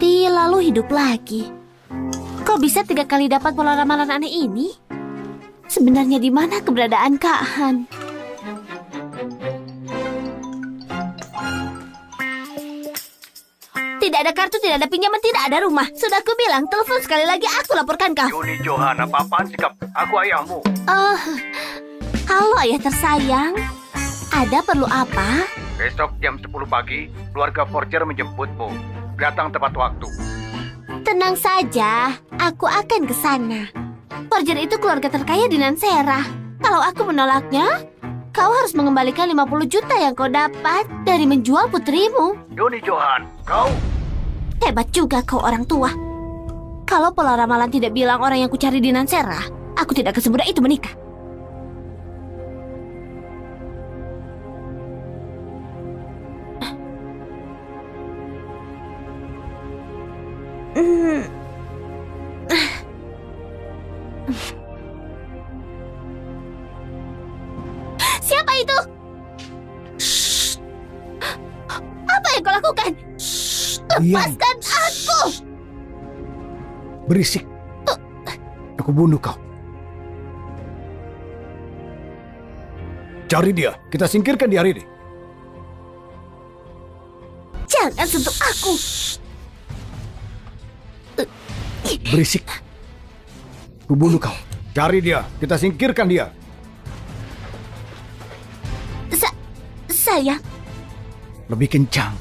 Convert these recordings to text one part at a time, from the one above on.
mati lalu hidup lagi. Kok bisa 3 kali dapat pola ramalan aneh ini? Sebenarnya di mana keberadaan Kak Han? Tidak ada kartu, tidak ada pinjaman, tidak ada rumah. Sudah aku bilang, telepon sekali lagi, aku laporkan kau. Yuni Johan, apa-apaan sikap? Aku ayahmu. Halo ayah tersayang. Ada perlu apa? Besok jam 10 pagi, keluarga Forger menjemputmu. Datang tepat waktu. Tenang saja, aku akan ke sana. Forger itu keluarga terkaya di Nansera. Kalau aku menolaknya, kau harus mengembalikan 50 juta yang kau dapat dari menjual putrimu. Yuni Johan, kau... Hebat juga kau orang tua. Kalau pola ramalan tidak bilang orang yang kucari di Nansera, aku tidak akan semudah itu menikah. Siapa itu? Shh. Apa yang kau lakukan? Shh. Lepaskan aku! Berisik. Aku bunuh kau. Cari dia. Kita singkirkan dia hari ini. Jangan sentuh aku. Berisik. Aku bunuh kau. Cari dia. Kita singkirkan dia. Sayang. Lebih kencang.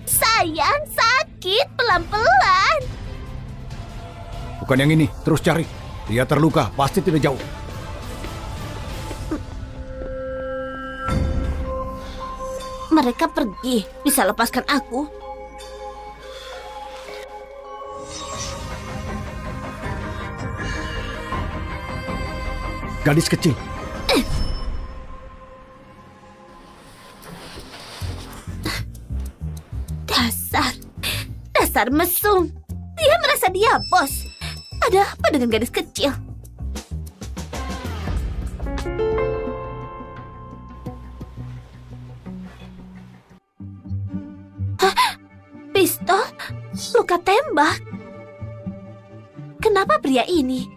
Sayang, sakit. Pelan-pelan. Bukan yang ini. Terus cari. Dia terluka. Pasti tidak jauh. Mereka pergi. Bisa lepaskan aku? Gadis kecil. Dasar mesum. Dia merasa dia bos. Ada apa dengan gadis kecil? Hah? Pistol? Luka tembak? Kenapa pria ini?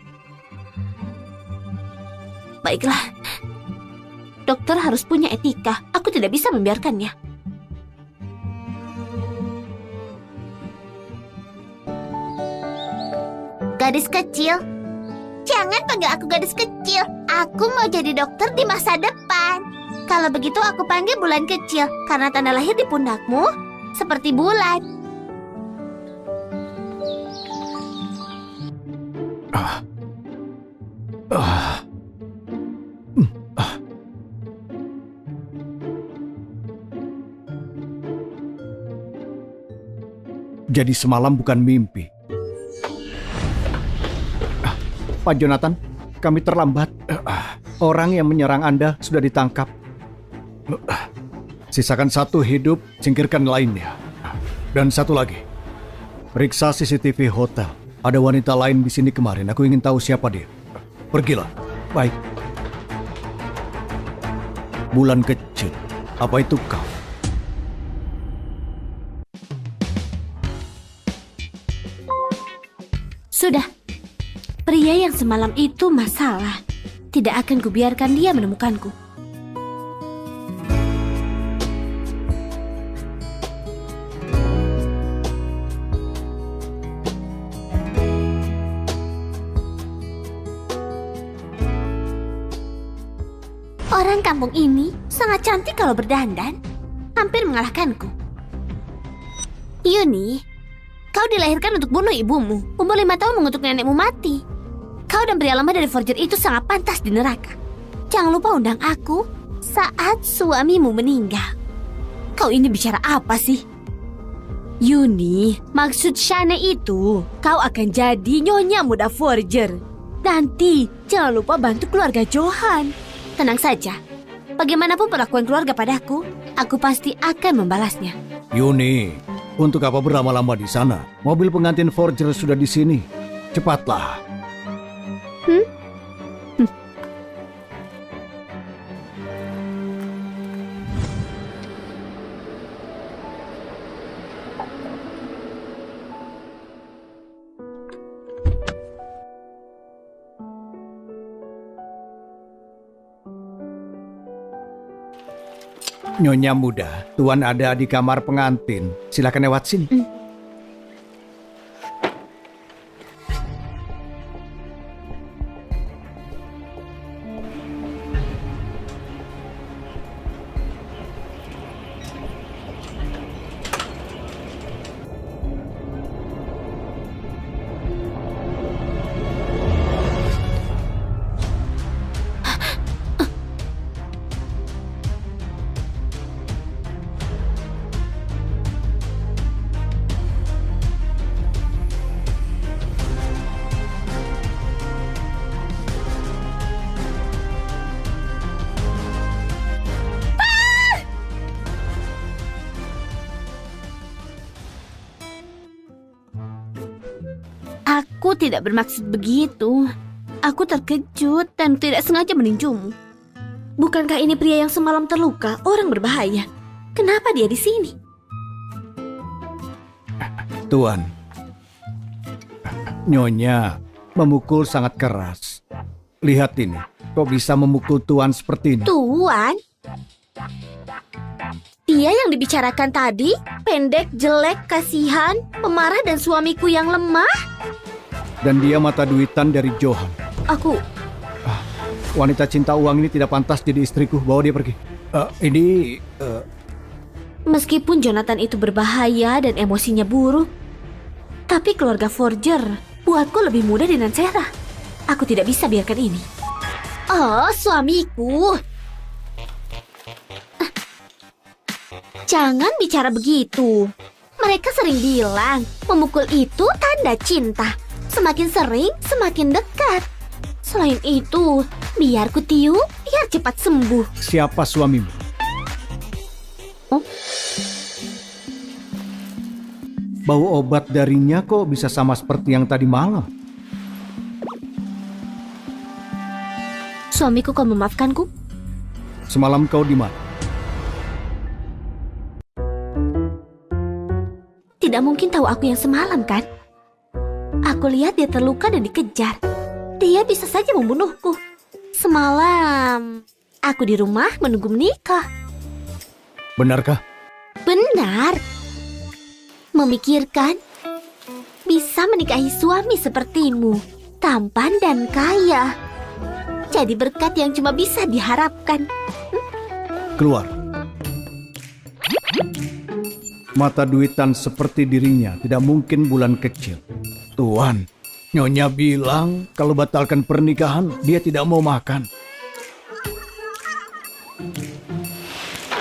Baiklah. Dokter harus punya etika. Aku tidak bisa membiarkannya. Gadis kecil. Jangan panggil aku gadis kecil. Aku mau jadi dokter di masa depan. Kalau begitu aku panggil bulan kecil. Karena tanda lahir di pundakmu seperti bulan. Jadi semalam bukan mimpi. Pak Jonathan, kami terlambat. Orang yang menyerang Anda sudah ditangkap. Sisakan satu hidup, singkirkan lainnya. Dan satu lagi, periksa CCTV hotel. Ada wanita lain di sini kemarin. Aku ingin tahu siapa dia. Pergilah. Baik. Bulan kecil, apa itu kau? Sudah. Pria yang semalam itu masalah. Tidak akan kubiarkan dia menemukanku. Orang kampung ini sangat cantik kalau berdandan. Hampir mengalahkanku. Yuni, kau dilahirkan untuk bunuh ibumu. Umur 5 tahun mengutuk nenekmu mati. Kau dan pria lemah dari Forger itu sangat pantas di neraka. Jangan lupa undang aku saat suamimu meninggal. Kau ini bicara apa sih? Yuni, maksud Shane itu kau akan jadi nyonya muda Forger. Nanti jangan lupa bantu keluarga Johan. Tenang saja. Bagaimanapun perlakuan keluarga padaku, aku pasti akan membalasnya. Yuni, untuk apa berlama-lama di sana? Mobil pengantin Forger sudah di sini. Cepatlah. Nyonya muda, Tuan ada di kamar pengantin. Silakan lewat sini. Aku tidak bermaksud begitu. Aku terkejut dan tidak sengaja meninjumu. Bukankah ini pria yang semalam terluka, orang berbahaya? Kenapa dia di sini? Tuan, Nyonya memukul sangat keras. Lihat ini, kok bisa memukul Tuan seperti ini? Tuan? Dia yang dibicarakan tadi, pendek, jelek, kasihan, pemarah dan suamiku yang lemah? Dan dia mata duitan dari Johan. Aku... Wanita cinta uang ini tidak pantas jadi istriku. Bawa dia pergi. Meskipun Jonathan itu berbahaya dan emosinya buruk, tapi keluarga Forger buatku lebih mudah dengan Sarah. Aku tidak bisa biarkan ini. Oh, suamiku. Jangan bicara begitu. Mereka sering bilang, memukul itu tanda cinta. Semakin sering, semakin dekat. Selain itu, biar ku tiup, biar cepat sembuh. Siapa suamimu? Oh? Bau obat darinya kok bisa sama seperti yang tadi malam? Suamiku, kau memaafkanku? Semalam kau di mana? Tidak mungkin tahu aku yang semalam, kan? Aku lihat dia terluka dan dikejar. Dia bisa saja membunuhku. Semalam, aku di rumah menunggu menikah. Benarkah? Benar. Memikirkan bisa menikahi suami sepertimu, tampan dan kaya. Jadi berkat yang cuma bisa diharapkan. Keluar. Mata duitan seperti dirinya tidak mungkin bulan kecil. Tuan, Nyonya bilang kalau batalkan pernikahan, dia tidak mau makan.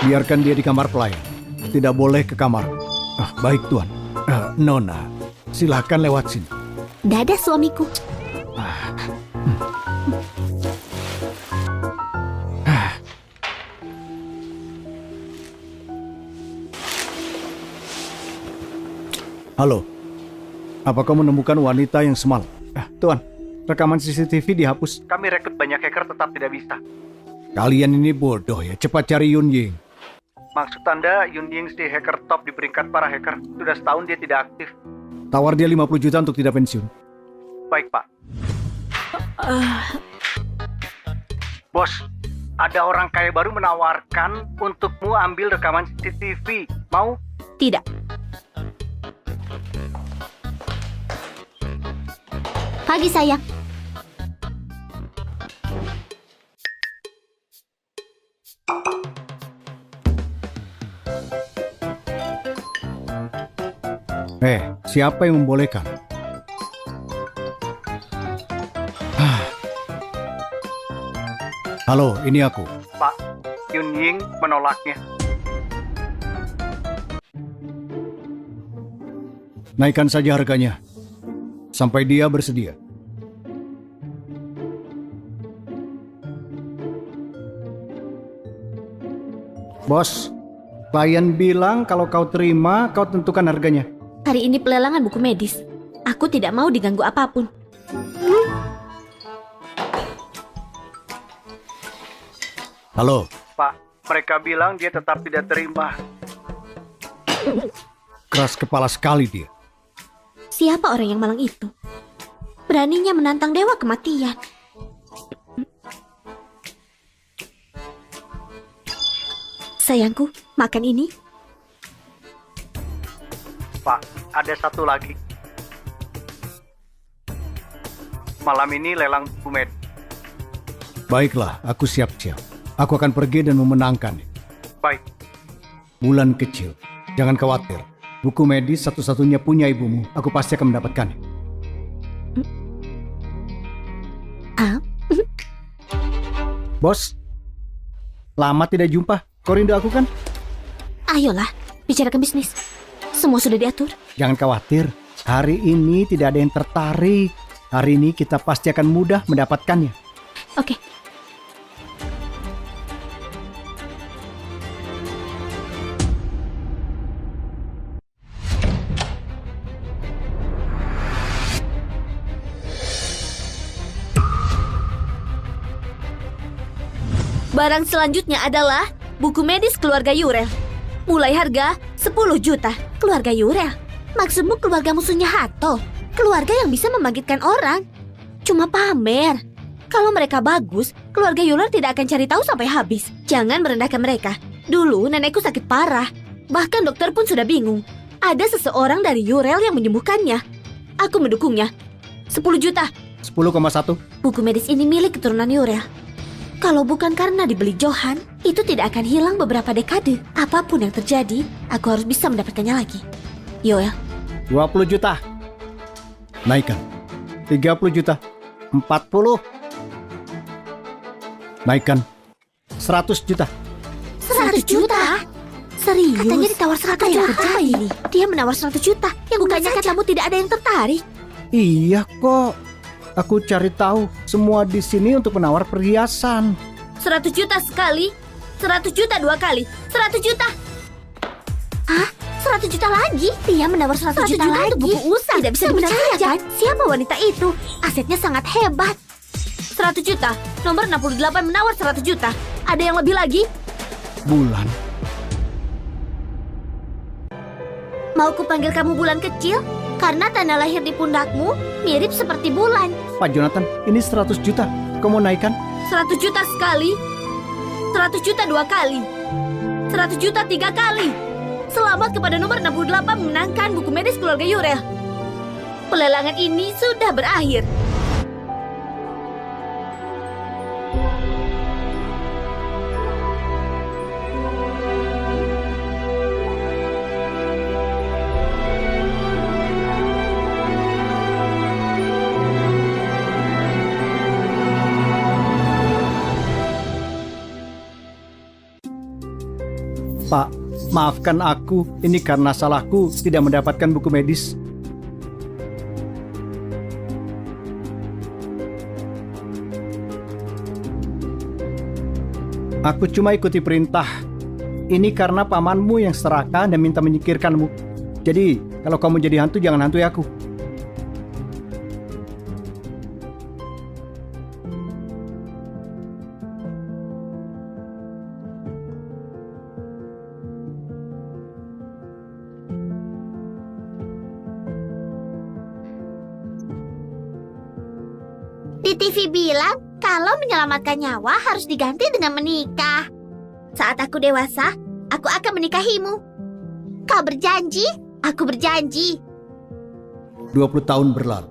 Biarkan dia di kamar pelayan. Tidak boleh ke kamar. Baik, Tuan. Nona, silahkan lewat sini. Dadah, suamiku. Halo, apa kau menemukan wanita yang semalam? Tuan, rekaman CCTV dihapus. Kami rekrut banyak hacker tetap tidak bisa. Kalian ini bodoh ya, cepat cari Yun Ying. Maksud Anda Yun Ying si hacker top di peringkat para hacker? Sudah setahun dia tidak aktif. Tawar dia 50 juta untuk tidak pensiun. Baik, Pak. Bos, ada orang kaya baru menawarkan untukmu ambil rekaman CCTV. Mau? Tidak. Pagi, sayang. Siapa yang membolehkan? Halo, ini aku. Pak, Yun Ying menolaknya. Naikkan saja harganya. Sampai dia bersedia. Bos, klien bilang kalau kau terima, kau tentukan harganya. Hari ini pelelangan buku medis. Aku tidak mau diganggu apapun. Halo. Pak, mereka bilang dia tetap tidak terima. Keras kepala sekali dia. Siapa orang yang malang itu? Beraninya menantang dewa kematian. Sayangku, makan ini. Pak, ada satu lagi. Malam ini lelang buku medis. Baiklah, aku siap-siap. Aku akan pergi dan memenangkan. Baik. Bulan kecil, jangan khawatir. Buku medis satu-satunya punya ibumu. Aku pasti akan mendapatkannya. Bos, lama tidak jumpa. Kau rindu aku kan? Ayolah, bicarakan bisnis. Semua sudah diatur. Jangan khawatir. Hari ini tidak ada yang tertarik. Hari ini kita pasti akan mudah mendapatkannya. Oke. Barang selanjutnya adalah buku medis keluarga Yurel. Mulai harga 10 juta. Keluarga Yurel? Maksudmu keluarga musuhnya Hato? Keluarga yang bisa membangkitkan orang? Cuma pamer. Kalau mereka bagus, keluarga Yurel tidak akan cari tahu sampai habis. Jangan merendahkan mereka. Dulu nenekku sakit parah. Bahkan dokter pun sudah bingung. Ada seseorang dari Yurel yang menyembuhkannya. Aku mendukungnya. 10 juta. 10,1. Buku medis ini milik keturunan Yurel. Kalau bukan karena dibeli Johan, itu tidak akan hilang beberapa dekade. Apapun yang terjadi, aku harus bisa mendapatkannya lagi. Yoel. 20 juta. Naikkan. 30 juta. 40. Naikkan. 100 juta. 100 juta? Serius? Katanya ditawar 100 juta ini. Dia menawar 100 juta. Yang bukannya katamu tidak ada yang tertarik. Iya kok. Aku cari tahu semua di sini untuk menawar perhiasan. 100 juta sekali, 100 juta 2 kali, 100 juta. Hah? 100 juta lagi? Dia menawar 100 juta lagi? Untuk buku usang. Tidak bisa dipercaya kan? Siapa wanita itu? Asetnya sangat hebat. 100 juta. Nomor 68 menawar 100 juta. Ada yang lebih lagi? Bulan. Mau kupanggil kamu Bulan kecil? Karena tanda lahir di pundakmu mirip seperti bulan. Pak Jonathan, ini 100 juta. Kau mau naikkan? 100 juta sekali, 100 juta 2 kali, 100 juta 3 kali. Selamat kepada nomor 68 memenangkan buku medis keluarga Yurel. Pelelangan ini sudah berakhir. Pak, maafkan aku. Ini karena salahku tidak mendapatkan buku medis. Aku cuma ikuti perintah. Ini karena pamanmu yang serakah dan minta menyingkirkanmu. Jadi, kalau kamu jadi hantu, jangan hantui aku. Di TV bilang, kalau menyelamatkan nyawa harus diganti dengan menikah. Saat aku dewasa, aku akan menikahimu. Kau berjanji? Aku berjanji. 20 tahun berlalu.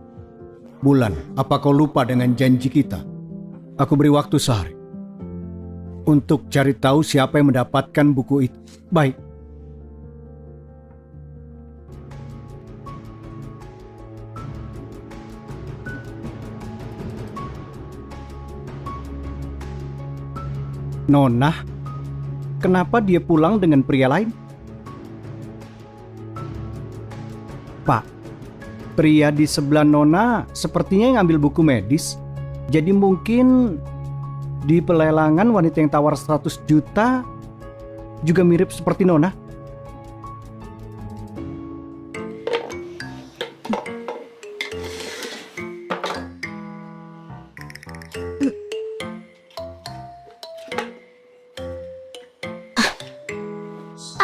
Bulan, apa kau lupa dengan janji kita? Aku beri waktu sehari untuk cari tahu siapa yang mendapatkan buku itu. Baik. Nona, kenapa dia pulang dengan pria lain? Pak, pria di sebelah Nona sepertinya yang ambil buku medis. Jadi mungkin di pelelangan wanita yang tawar 100 juta juga mirip seperti Nona.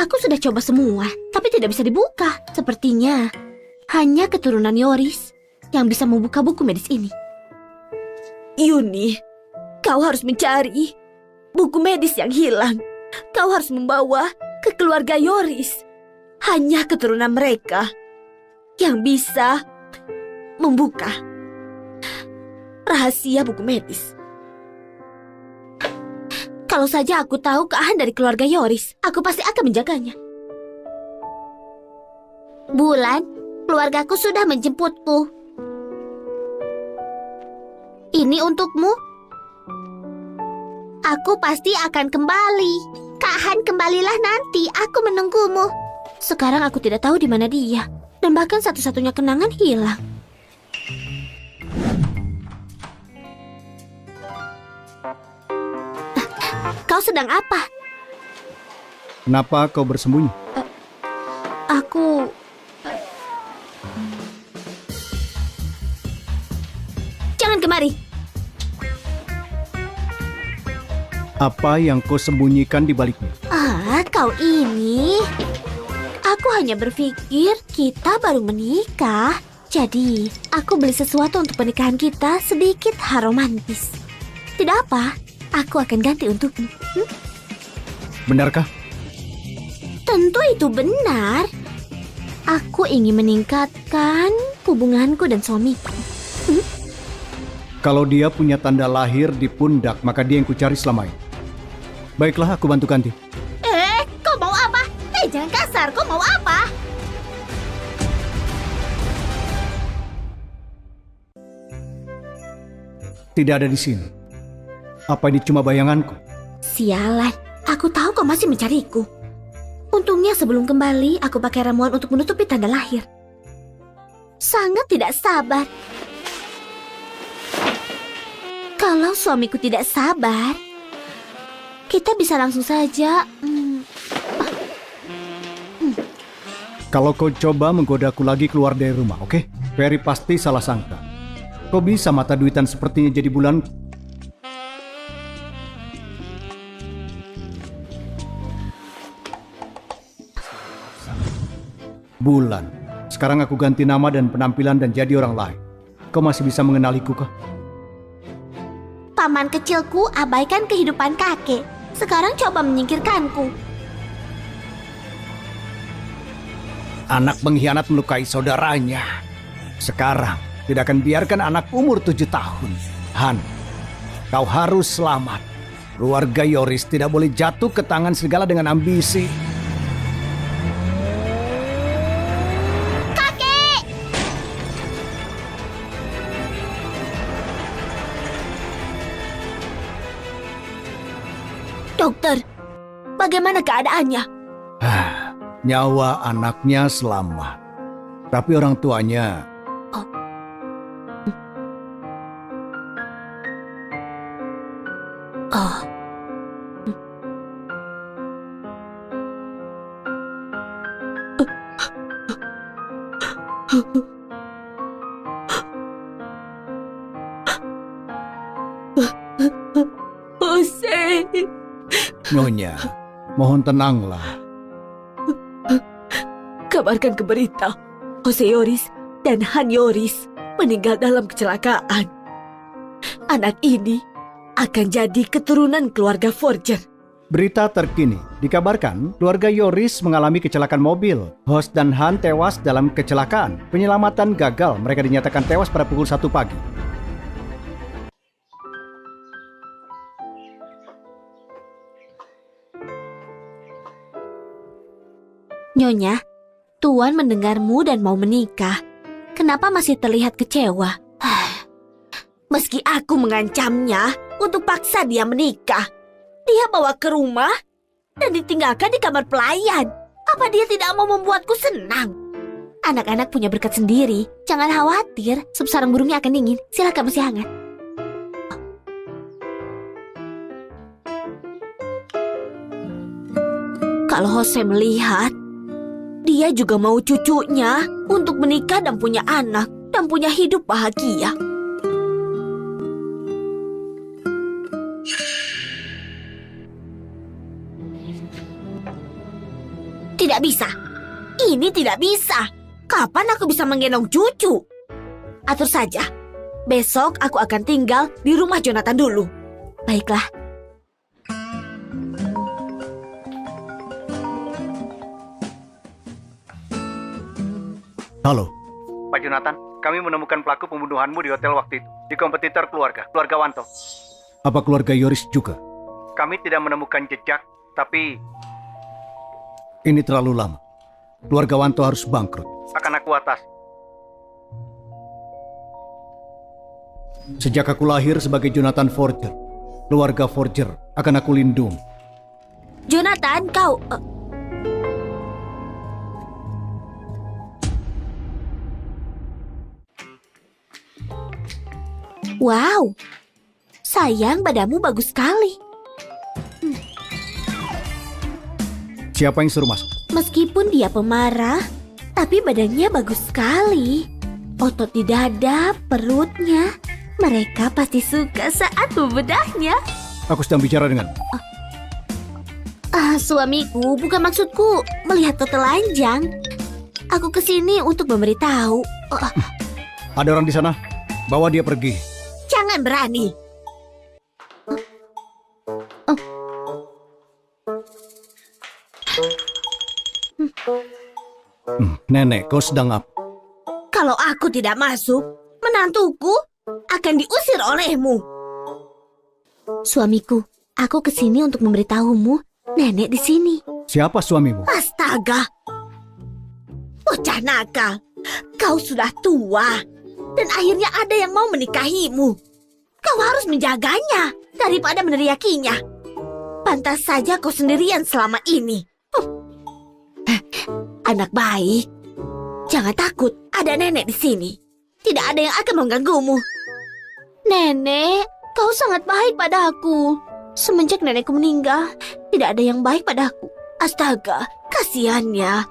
Aku sudah coba semua, tapi tidak bisa dibuka. Sepertinya hanya keturunan Yoris yang bisa membuka buku medis ini. Yuni, kau harus mencari buku medis yang hilang. kau harus membawa ke keluarga Yoris. Hanya keturunan mereka yang bisa membuka rahasia buku medis. Kalau saja aku tahu keahlian dari keluarga Yoris, aku pasti akan menjaganya. Bulan, keluargaku sudah menjemputku. Ini untukmu. Aku pasti akan kembali. Kak Han, kembalilah nanti. Aku menunggumu. Sekarang aku tidak tahu di mana dia. Dan bahkan satu-satunya kenangan hilang. Kau sedang apa? Kenapa kau bersembunyi? Aku... Jangan kemari. Apa yang kau sembunyikan di baliknya? Kau ini... Aku hanya berpikir kita baru menikah. Jadi, aku beli sesuatu untuk pernikahan kita sedikit romantis. Tidak apa, aku akan ganti untukmu. Benarkah? Tentu itu benar. Aku ingin meningkatkan hubunganku dan suamiku. Kalau dia punya tanda lahir di pundak, maka dia yang kucari selama ini. Baiklah, aku bantu ganti. Kau mau apa? Jangan kasar, kau mau apa? Tidak ada di sini. Apa ini cuma bayanganku? Sialan, aku tahu kau masih mencariku. Untungnya sebelum kembali, aku pakai ramuan untuk menutupi tanda lahir. Sangat tidak sabar. Kalau suamiku tidak sabar, kita bisa langsung saja... Kalau kau coba menggodaku lagi keluar dari rumah, oke? Ferry pasti salah sangka. Kau bisa mata duitan sepertinya jadi bulan. Bulan. Sekarang aku ganti nama dan penampilan dan jadi orang lain. Kau masih bisa mengenaliku kah? Paman kecilku abaikan kehidupan kakek. Sekarang coba menyingkirkanku. Anak pengkhianat melukai saudaranya. Sekarang tidak akan biarkan anak umur 7 tahun. Han, kau harus selamat. Keluarga Yoris tidak boleh jatuh ke tangan serigala dengan ambisi. Kakek! Dokter, bagaimana keadaannya? Nyawa anaknya selamat. Tapi orang tuanya... Jose. Nyonya, mohon tenanglah. Kabarkan ke berita, Jose Yoris dan Han Yoris meninggal dalam kecelakaan. Anak ini akan jadi keturunan keluarga Forger. Berita terkini, dikabarkan keluarga Yoris mengalami kecelakaan mobil. Host dan Han tewas dalam kecelakaan. Penyelamatan gagal, mereka dinyatakan tewas pada pukul 1 pagi. Nyonya, Tuan mendengarmu dan mau menikah. Kenapa masih terlihat kecewa? Meski aku mengancamnya untuk paksa dia menikah, dia bawa ke rumah dan ditinggalkan di kamar pelayan. Apa dia tidak mau membuatku senang? Anak-anak punya berkat sendiri. Jangan khawatir, sup sarang burungnya akan dingin. Silakan masih hangat. Kalau Jose melihat, dia juga mau cucunya untuk menikah dan punya anak dan punya hidup bahagia. Tidak bisa. Ini tidak bisa. Kapan aku bisa menggendong cucu? Atur saja. Besok aku akan tinggal di rumah Jonathan dulu. Baiklah. Halo. Pak Jonathan, kami menemukan pelaku pembunuhanmu di hotel waktu itu. Di kompetitor keluarga Wanto. Apa keluarga Yoris juga? Kami tidak menemukan jejak, tapi Ini terlalu lama. Keluarga Wanto harus bangkrut. akan aku atasi. Sejak aku lahir sebagai Jonathan Forger, keluarga Forger akan aku lindungi. Jonathan, kau... Wow, sayang badanmu bagus sekali. Siapa yang suruh masuk? Meskipun dia pemarah, tapi badannya bagus sekali. Otot di dada, perutnya, mereka pasti suka saat membedahnya. Aku sedang bicara dengan... Suamiku, bukan maksudku melihat foto telanjang. Aku kesini untuk memberitahu. Ada orang di sana? Bawa dia pergi. Jangan berani. Nenek, kau sedang apa? Kalau aku tidak masuk, menantuku akan diusir olehmu. Suamiku, aku kesini untuk memberitahumu, nenek di sini. Siapa suamimu? Astaga, bocah nakal, kau sudah tua dan akhirnya ada yang mau menikahimu. Kau harus menjaganya daripada meneriakinya. Pantas saja kau sendirian selama ini. Anak baik, jangan takut, ada nenek di sini. Tidak ada yang akan mengganggumu. Nenek, kau sangat baik padaku. Semenjak nenekku meninggal, tidak ada yang baik padaku. Astaga, kasihannya.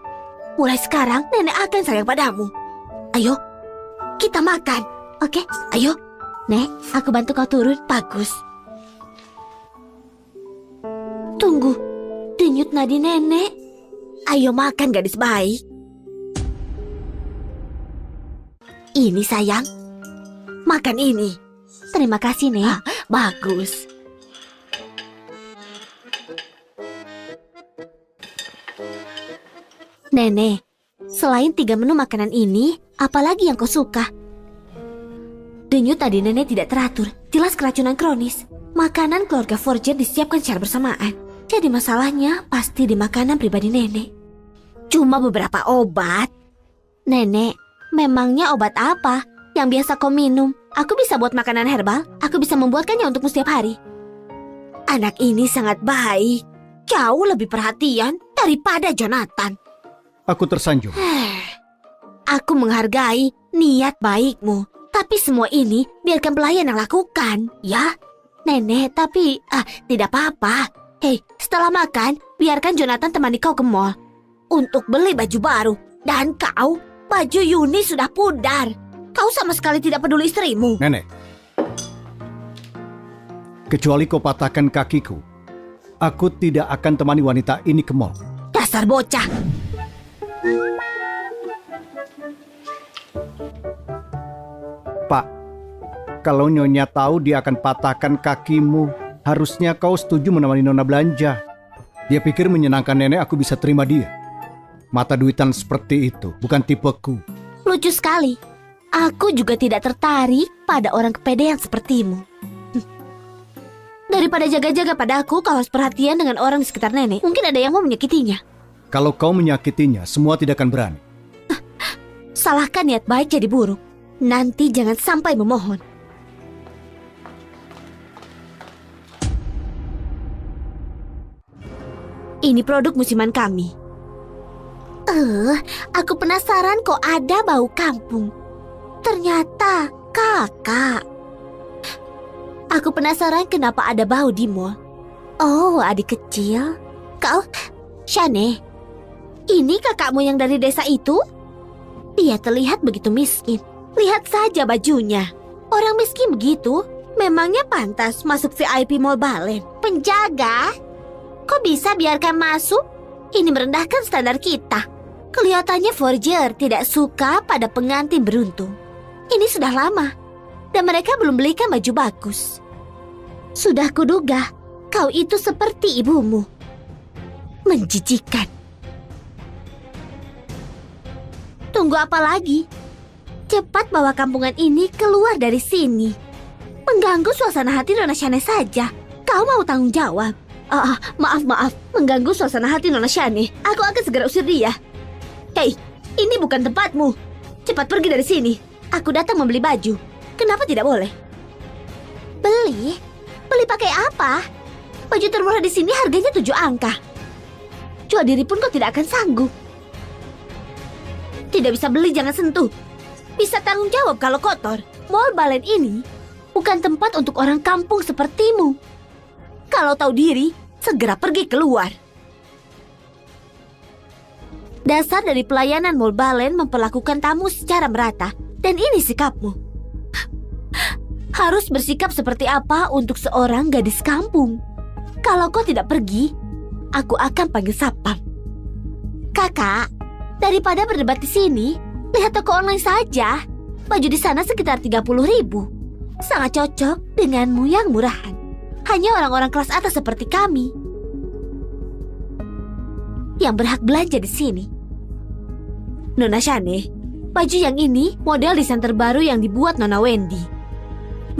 Mulai sekarang nenek akan sayang padamu. Ayo, kita makan. Oke, ayo. Nek, aku bantu kau turun. Bagus. Tunggu, denyut nadi nenek. Ayo makan gadis baik. Ini sayang. Makan ini. Terima kasih, Nek. Bagus. Nenek, selain 3 menu makanan ini, apalagi yang kau suka? Denyut tadi nenek tidak teratur, jelas keracunan kronis. Makanan keluarga Forger disiapkan secara bersamaan. Jadi masalahnya pasti di makanan pribadi nenek. Cuma beberapa obat. Nenek, memangnya obat apa yang biasa kau minum? Aku bisa buat makanan herbal. Aku bisa membuatkannya untukmu setiap hari. Anak ini sangat baik. Jauh lebih perhatian daripada Jonathan. Aku tersanjung. Aku menghargai niat baikmu. Tapi semua ini biarkan pelayan yang lakukan, ya? Nenek, tapi tidak apa-apa. Hei, setelah makan, biarkan Jonathan temani kau ke mall untuk beli baju baru. Dan kau, baju Yuni sudah pudar. Kau sama sekali tidak peduli istrimu. Nenek, kecuali kau patahkan kakiku, aku tidak akan temani wanita ini ke mall. Dasar bocah. Pak, kalau Nyonya tahu dia akan patahkan kakimu, harusnya kau setuju menemani Nona belanja. Dia pikir menyenangkan nenek aku bisa terima dia. Mata duitan seperti itu, bukan tipeku. Lucu sekali. Aku juga tidak tertarik pada orang kepedean sepertimu. Daripada jaga-jaga pada aku, kau harus perhatian dengan orang di sekitar nenek. Mungkin ada yang mau menyakitinya. Kalau kau menyakitinya, semua tidak akan berani. Salahkan niat baik jadi buruk. Nanti jangan sampai memohon. Ini produk musiman kami. Aku penasaran kok ada bau kampung. Ternyata kakak. Aku penasaran kenapa ada bau di mall. Oh, adik kecil. Kau, Shane, ini kakakmu yang dari desa itu? Dia terlihat begitu miskin. Lihat saja bajunya. Orang miskin begitu, memangnya pantas masuk VIP Mall Balen. Penjaga, kok bisa biarkan masuk? Ini merendahkan standar kita. Kelihatannya Forger tidak suka pada pengantin beruntung. Ini sudah lama, dan mereka belum belikan baju bagus. Sudah kuduga, kau itu seperti ibumu. Menjijikan. Tunggu apa lagi? Cepat bawa kampungan ini keluar dari sini. Mengganggu suasana hati Nona Shane saja. Kau mau tanggung jawab? Maaf. Mengganggu suasana hati Nona Shane. Aku akan segera usir dia. Hei, ini bukan tempatmu. Cepat pergi dari sini. Aku datang membeli baju. Kenapa tidak boleh? Beli? Beli pakai apa? Baju termurah di sini harganya 7 angka. Jual diri pun kau tidak akan sanggup. Tidak bisa beli, jangan sentuh. Bisa tanggung jawab kalau kotor. Mall Balen ini bukan tempat untuk orang kampung sepertimu. Kalau tahu diri, segera pergi keluar. Dasar dari pelayanan Mall Balen memperlakukan tamu secara merata. Dan ini sikapmu. Harus bersikap seperti apa untuk seorang gadis kampung? Kalau kau tidak pergi, aku akan panggil satpam. Kakak, daripada berdebat di sini, lihat toko online saja. Baju di sana sekitar 30.000. Sangat cocok denganmu yang murahan. Hanya orang-orang kelas atas seperti kami yang berhak belanja di sini. Nona Shane, baju yang ini model desain terbaru yang dibuat Nona Wendy.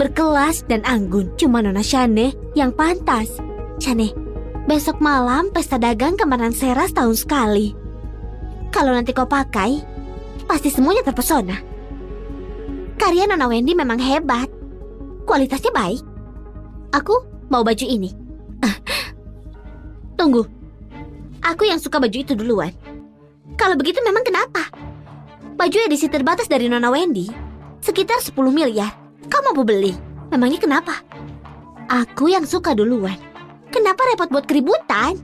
Berkelas dan anggun, cuma Nona Shane yang pantas. Shane, besok malam pesta dagang Kemaran Sera setahun sekali. Kalau nanti kau pakai, pasti semuanya terpesona. Karya Nona Wendy memang hebat. Kualitasnya baik. Aku mau baju ini. Tunggu. Aku yang suka baju itu duluan. Kalau begitu memang kenapa? Baju edisi terbatas dari Nona Wendy sekitar 10 miliar. Kau mau beli? Memangnya kenapa? Aku yang suka duluan. Kenapa repot buat keributan?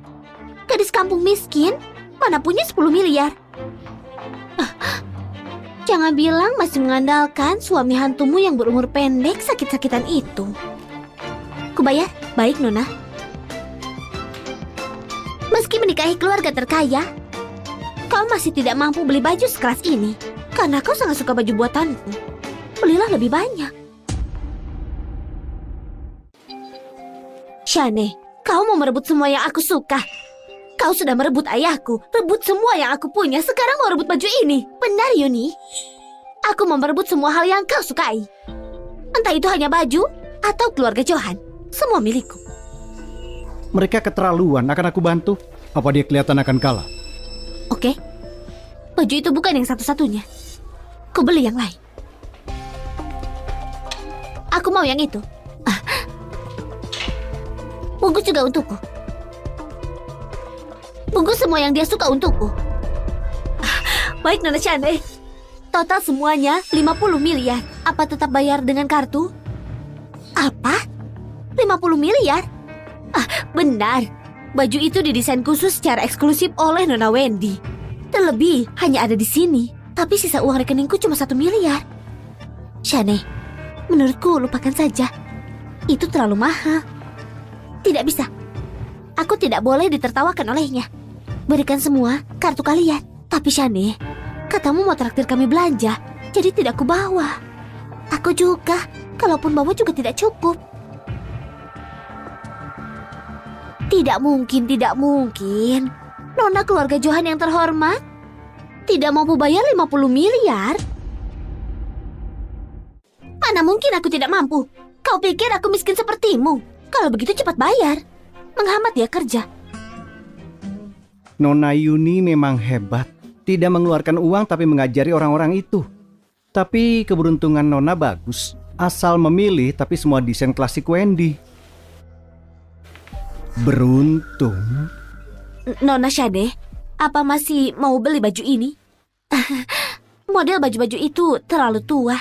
Gadis kampung miskin, mana punya 10 miliar? Jangan bilang masih mengandalkan suami hantumu yang berumur pendek sakit-sakitan itu. Kubayar? Baik, Nona. Meski menikahi keluarga terkaya, kau masih tidak mampu beli baju sekelas ini. Karena kau sangat suka baju buatanku. Belilah lebih banyak. Shane, kau mau merebut semua yang aku suka. Kau sudah merebut ayahku, rebut semua yang aku punya. Sekarang mau rebut baju ini. Benar, Yuni. Aku mau merebut semua hal yang kau sukai. Entah itu hanya baju atau keluarga Johan. Semua milikku. Mereka keterlaluan, akan aku bantu. Apa dia kelihatan akan kalah? Oke. Baju itu bukan yang satu-satunya. Ku beli yang lain. Aku mau yang itu. Bungkus juga untukku. Bungkus semua yang dia suka untukku. Baik, Nona Shane. Total semuanya 50 miliar. Apa tetap bayar dengan kartu? Apa? 50 miliar? Benar. Baju itu didesain khusus secara eksklusif oleh Nona Wendy. Terlebih hanya ada di sini. Tapi sisa uang rekeningku cuma 1 miliar. Shane, menurutku lupakan saja. Itu terlalu mahal. Tidak bisa. Aku tidak boleh ditertawakan olehnya. Berikan semua kartu kalian. Tapi Shane, katamu mau traktir kami belanja, jadi tidak kubawa. Aku juga, kalaupun bawa juga tidak cukup. Tidak mungkin, tidak mungkin. Nona keluarga Johan yang terhormat tidak mampu bayar 50 miliar. Mana mungkin aku tidak mampu? Kau pikir aku miskin sepertimu? Kalau begitu cepat bayar. Menghambat dia kerja. Nona Yuni memang hebat. Tidak mengeluarkan uang tapi mengajari orang-orang itu. Tapi keberuntungan Nona bagus. Asal memilih tapi semua desain klasik Wendy. Beruntung. Nona Shane, apa masih mau beli baju ini? Model baju-baju itu terlalu tua.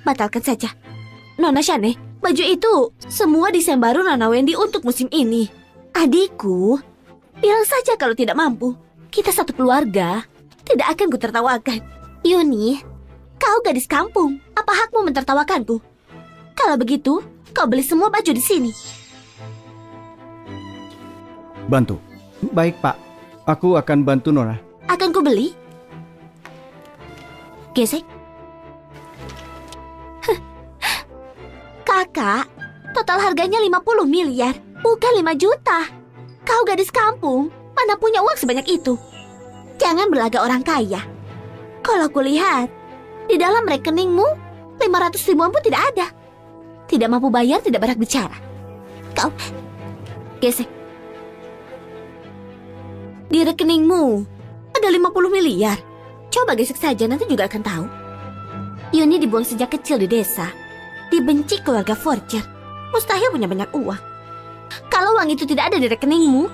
Batalkan saja. Nona Shane, baju itu semua desain baru Nona Wendy untuk musim ini. Adikku, bilang saja kalau tidak mampu. Kita satu keluarga. Tidak akan kutertawakan. Yuni, kau gadis kampung. Apa hakmu mentertawakanku? Kalau begitu, kau beli semua baju di sini. Bantu. Baik, Pak. Aku akan bantu Nona. Akan ku beli? Gesek. Kakak, total harganya 50 miliar, bukan 5 juta. Kau gadis kampung, mana punya uang sebanyak itu? Jangan berlagak orang kaya. Kalau aku lihat, di dalam rekeningmu 500 ribuan pun tidak ada. Tidak mampu bayar, tidak banyak bicara. Kau gesek. Di rekeningmu ada 50 miliar. Coba gesek saja, nanti juga akan tahu. Yuni dibuang sejak kecil di desa. Dibenci keluarga forger. Mustahil punya banyak uang. Kalau uang itu tidak ada di rekeningmu,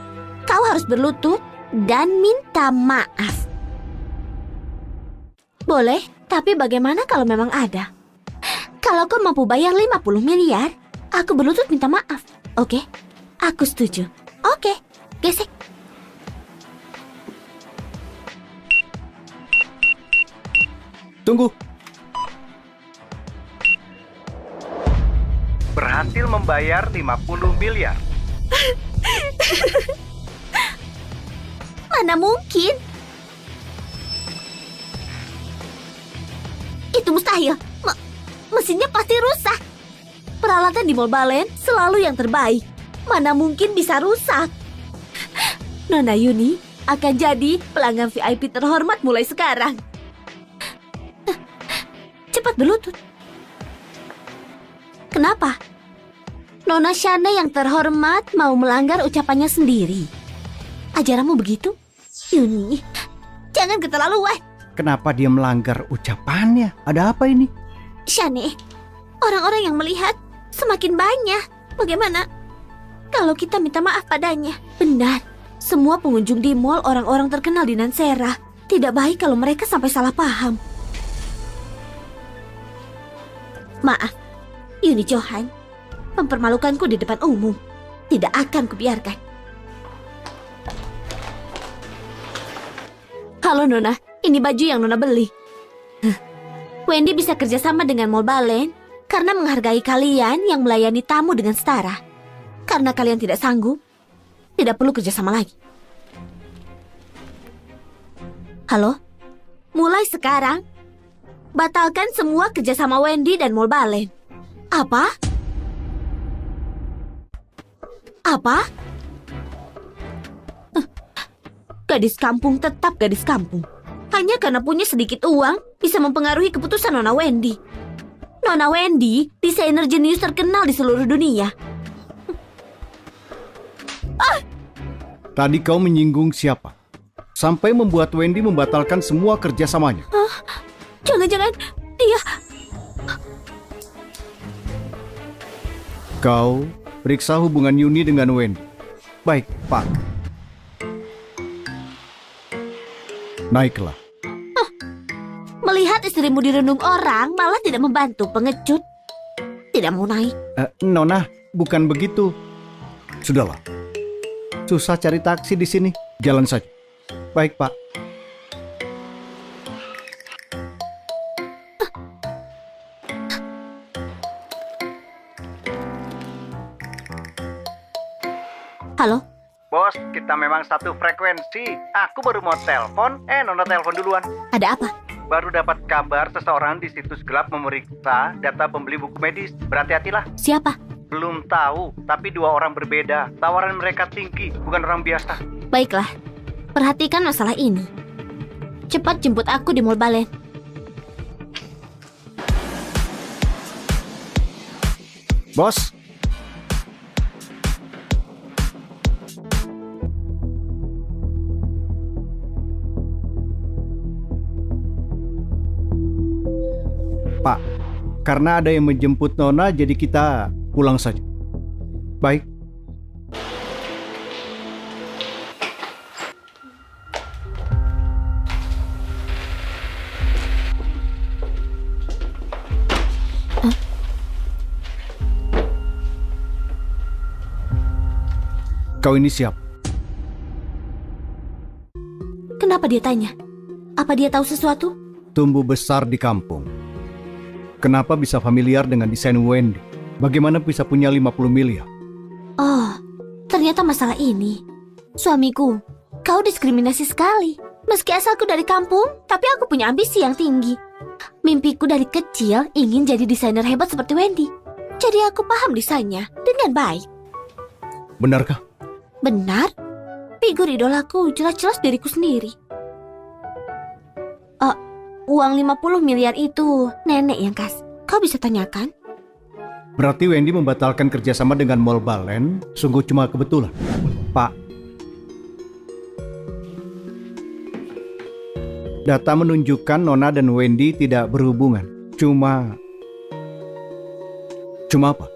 kau harus berlutut dan minta maaf. Boleh, tapi bagaimana kalau memang ada? Kalau kau mampu bayar 50 miliar, aku berlutut minta maaf. Oke? Aku setuju. Oke, gesek. Tunggu. Berhasil membayar 50 miliar. Mana mungkin? Itu mustahil. Mesinnya pasti rusak. Peralatan di Mall Balen selalu yang terbaik. Mana mungkin bisa rusak? Nona Yuni akan jadi pelanggan VIP terhormat mulai sekarang. Cepat berlutut. Kenapa? Nona Shana yang terhormat mau melanggar ucapannya sendiri. Ajaranmu begitu? Yuni, jangan keterlaluan. Kenapa dia melanggar ucapannya? Ada apa ini? Shane, orang-orang yang melihat semakin banyak. Bagaimana kalau kita minta maaf padanya? Benar, semua pengunjung di mall orang-orang terkenal di Nansera. Tidak baik kalau mereka sampai salah paham. Maaf, Yuni Johan, mempermalukanku di depan umum. Tidak akan kubiarkan. Halo Nona, ini baju yang Nona beli. Wendy bisa kerjasama dengan Mall Balen karena menghargai kalian yang melayani tamu dengan setara. Karena kalian tidak sanggup, tidak perlu kerjasama lagi. Halo? Mulai sekarang, batalkan semua kerjasama Wendy dan Mall Balen. Apa? Apa? Gadis kampung tetap gadis kampung. Hanya karena punya sedikit uang, bisa mempengaruhi keputusan Nona Wendy. Nona Wendy, desainer jenius terkenal di seluruh dunia. Tadi kau menyinggung siapa? Sampai membuat Wendy membatalkan semua kerjasamanya. Jangan-jangan dia... Kau periksa hubungan Yuni dengan Wendy. Baik, Pak. Naiklah. Melihat istrimu dirundung orang, malah tidak membantu, pengecut. Tidak mau naik. Nona, bukan begitu. Sudahlah. Susah cari taksi di sini. Jalan saja. Baik, Pak. Halo? Bos, kita memang satu frekuensi. Aku baru mau telepon, Nona telepon duluan. Ada apa? Baru dapat kabar seseorang di situs gelap memeriksa data pembeli buku medis. Berhati-hatilah. Siapa? Belum tahu, tapi dua orang berbeda. Tawaran mereka tinggi, bukan orang biasa. Baiklah, perhatikan masalah ini. Cepat jemput aku di Mall Balen. Bos. Pak, karena ada yang menjemput Nona, jadi kita pulang saja. Baik. Kau ini siapa? Kenapa dia tanya? Apa dia tahu sesuatu? Tumbuh besar di kampung. Kenapa bisa familiar dengan desain Wendy? Bagaimana bisa punya 50 miliar? Oh, ternyata masalah ini. Suamiku, kau diskriminasi sekali. Meski asalku dari kampung, tapi aku punya ambisi yang tinggi. Mimpiku dari kecil ingin jadi desainer hebat seperti Wendy. Jadi aku paham desainnya dengan baik. Benarkah? Benar. Figur idolaku jelas-jelas diriku sendiri. uang 50 miliar itu nenek yang kasih. Kau bisa tanyakan? Berarti Wendy membatalkan kerjasama dengan Mall Balen sungguh cuma kebetulan. Pak, data menunjukkan Nona dan Wendy tidak berhubungan. Cuma apa?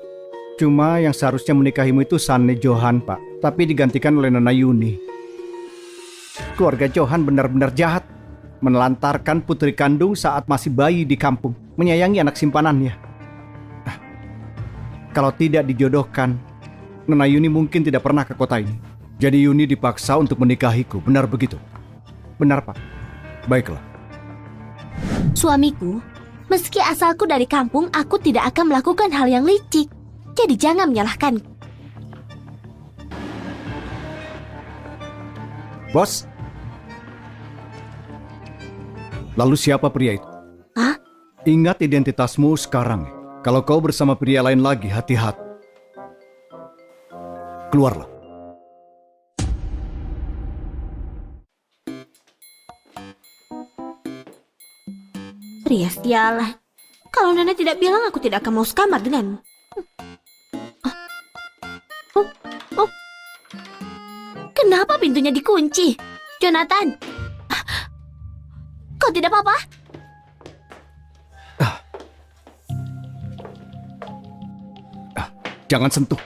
Cuma yang seharusnya menikahimu itu Sanne Johan, Pak. Tapi digantikan oleh Nona Yuni. Keluarga Johan benar-benar jahat. Menelantarkan putri kandung saat masih bayi di kampung. Menyayangi anak simpanannya. Kalau tidak dijodohkan, Nona Yuni mungkin tidak pernah ke kota ini. Jadi Yuni dipaksa untuk menikahiku. Benar begitu? Benar, Pak. Baiklah. Suamiku, meski asalku dari kampung, aku tidak akan melakukan hal yang licik. Jadi jangan menyalahkan. Bos? Lalu siapa pria itu? Hah? Ingat identitasmu sekarang. Kalau kau bersama pria lain lagi, hati-hati. Keluarlah. Pria sialan. Kalau nenek tidak bilang, aku tidak akan mau sekamar denganmu. Kenapa pintunya dikunci? Jonathan! Kau tidak apa-apa? Jangan sentuh.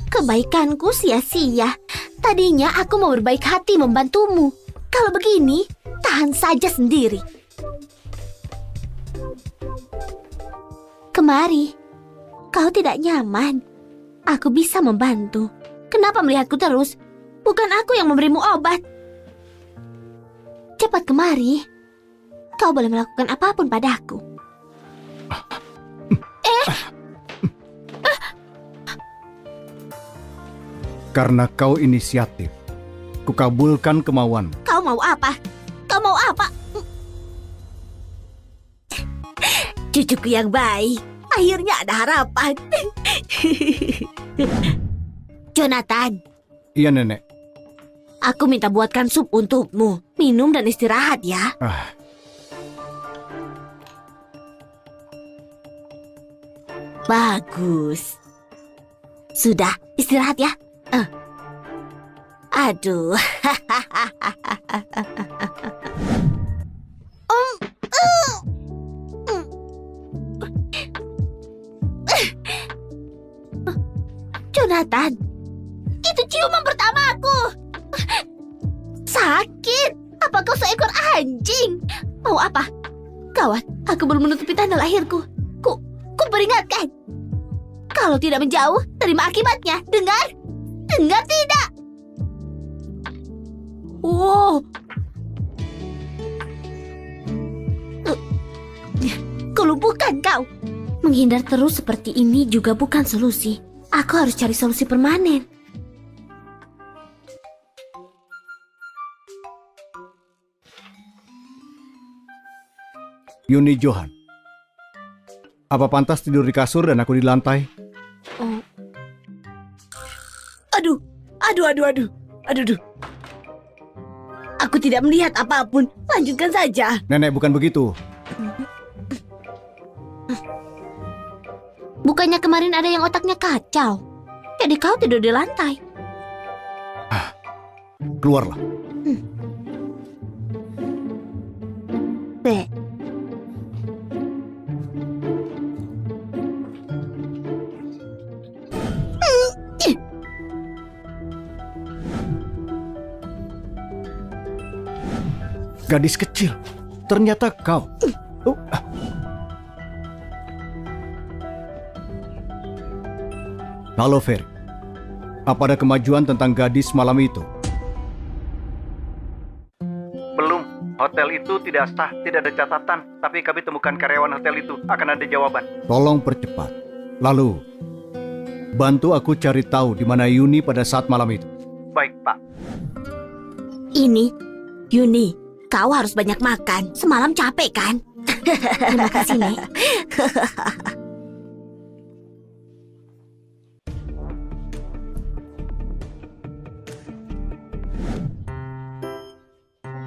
Kebaikanku sia-sia. Tadinya aku mau berbaik hati membantumu. Kalau begini, tahan saja sendiri. Kemari. Kau tidak nyaman. Aku bisa membantu. Kenapa melihatku terus? Bukan aku yang memberimu obat. Cepat kemari. Kau boleh melakukan apapun padaku. Karena kau inisiatif, kukabulkan kemauan. Kau mau apa? Kau mau apa? Cucuku yang baik. Akhirnya ada harapan. Jonathan. Iya, Nenek. Aku minta buatkan sup untukmu. Minum dan istirahat ya. Bagus. Sudah, istirahat ya. Aduh. Jonathan, itu ciuman pertamaku. Sakit. Apa kau seekor anjing? Mau apa? Gawat, aku belum menutupi tanda lahirku. Ku peringatkan. Kalau tidak menjauh, terima akibatnya. Dengar? Dengar tidak? Oh. Kelumpuhkan kau. Menghindar terus seperti ini juga bukan solusi. Aku harus cari solusi permanen. Yuni Johan. Apa pantas tidur di kasur dan aku di lantai? Oh. Aduh. Aku tidak melihat apapun. Lanjutkan saja. Nenek, bukan begitu. Bukannya kemarin ada yang otaknya kacau. Jadi kau tidur di lantai. Keluarlah. Be. Gadis kecil. Ternyata kau. Halo, Ferry. Apa ada kemajuan tentang gadis malam itu? Belum. Hotel itu tidak sah, tidak ada catatan. Tapi kami temukan karyawan hotel itu. Akan ada jawaban. Tolong percepat. Lalu, bantu aku cari tahu di mana Yuni pada saat malam itu. Baik, Pak. Ini, Yuni, kau harus banyak makan. Semalam capek kan? Terima kasih, Nek.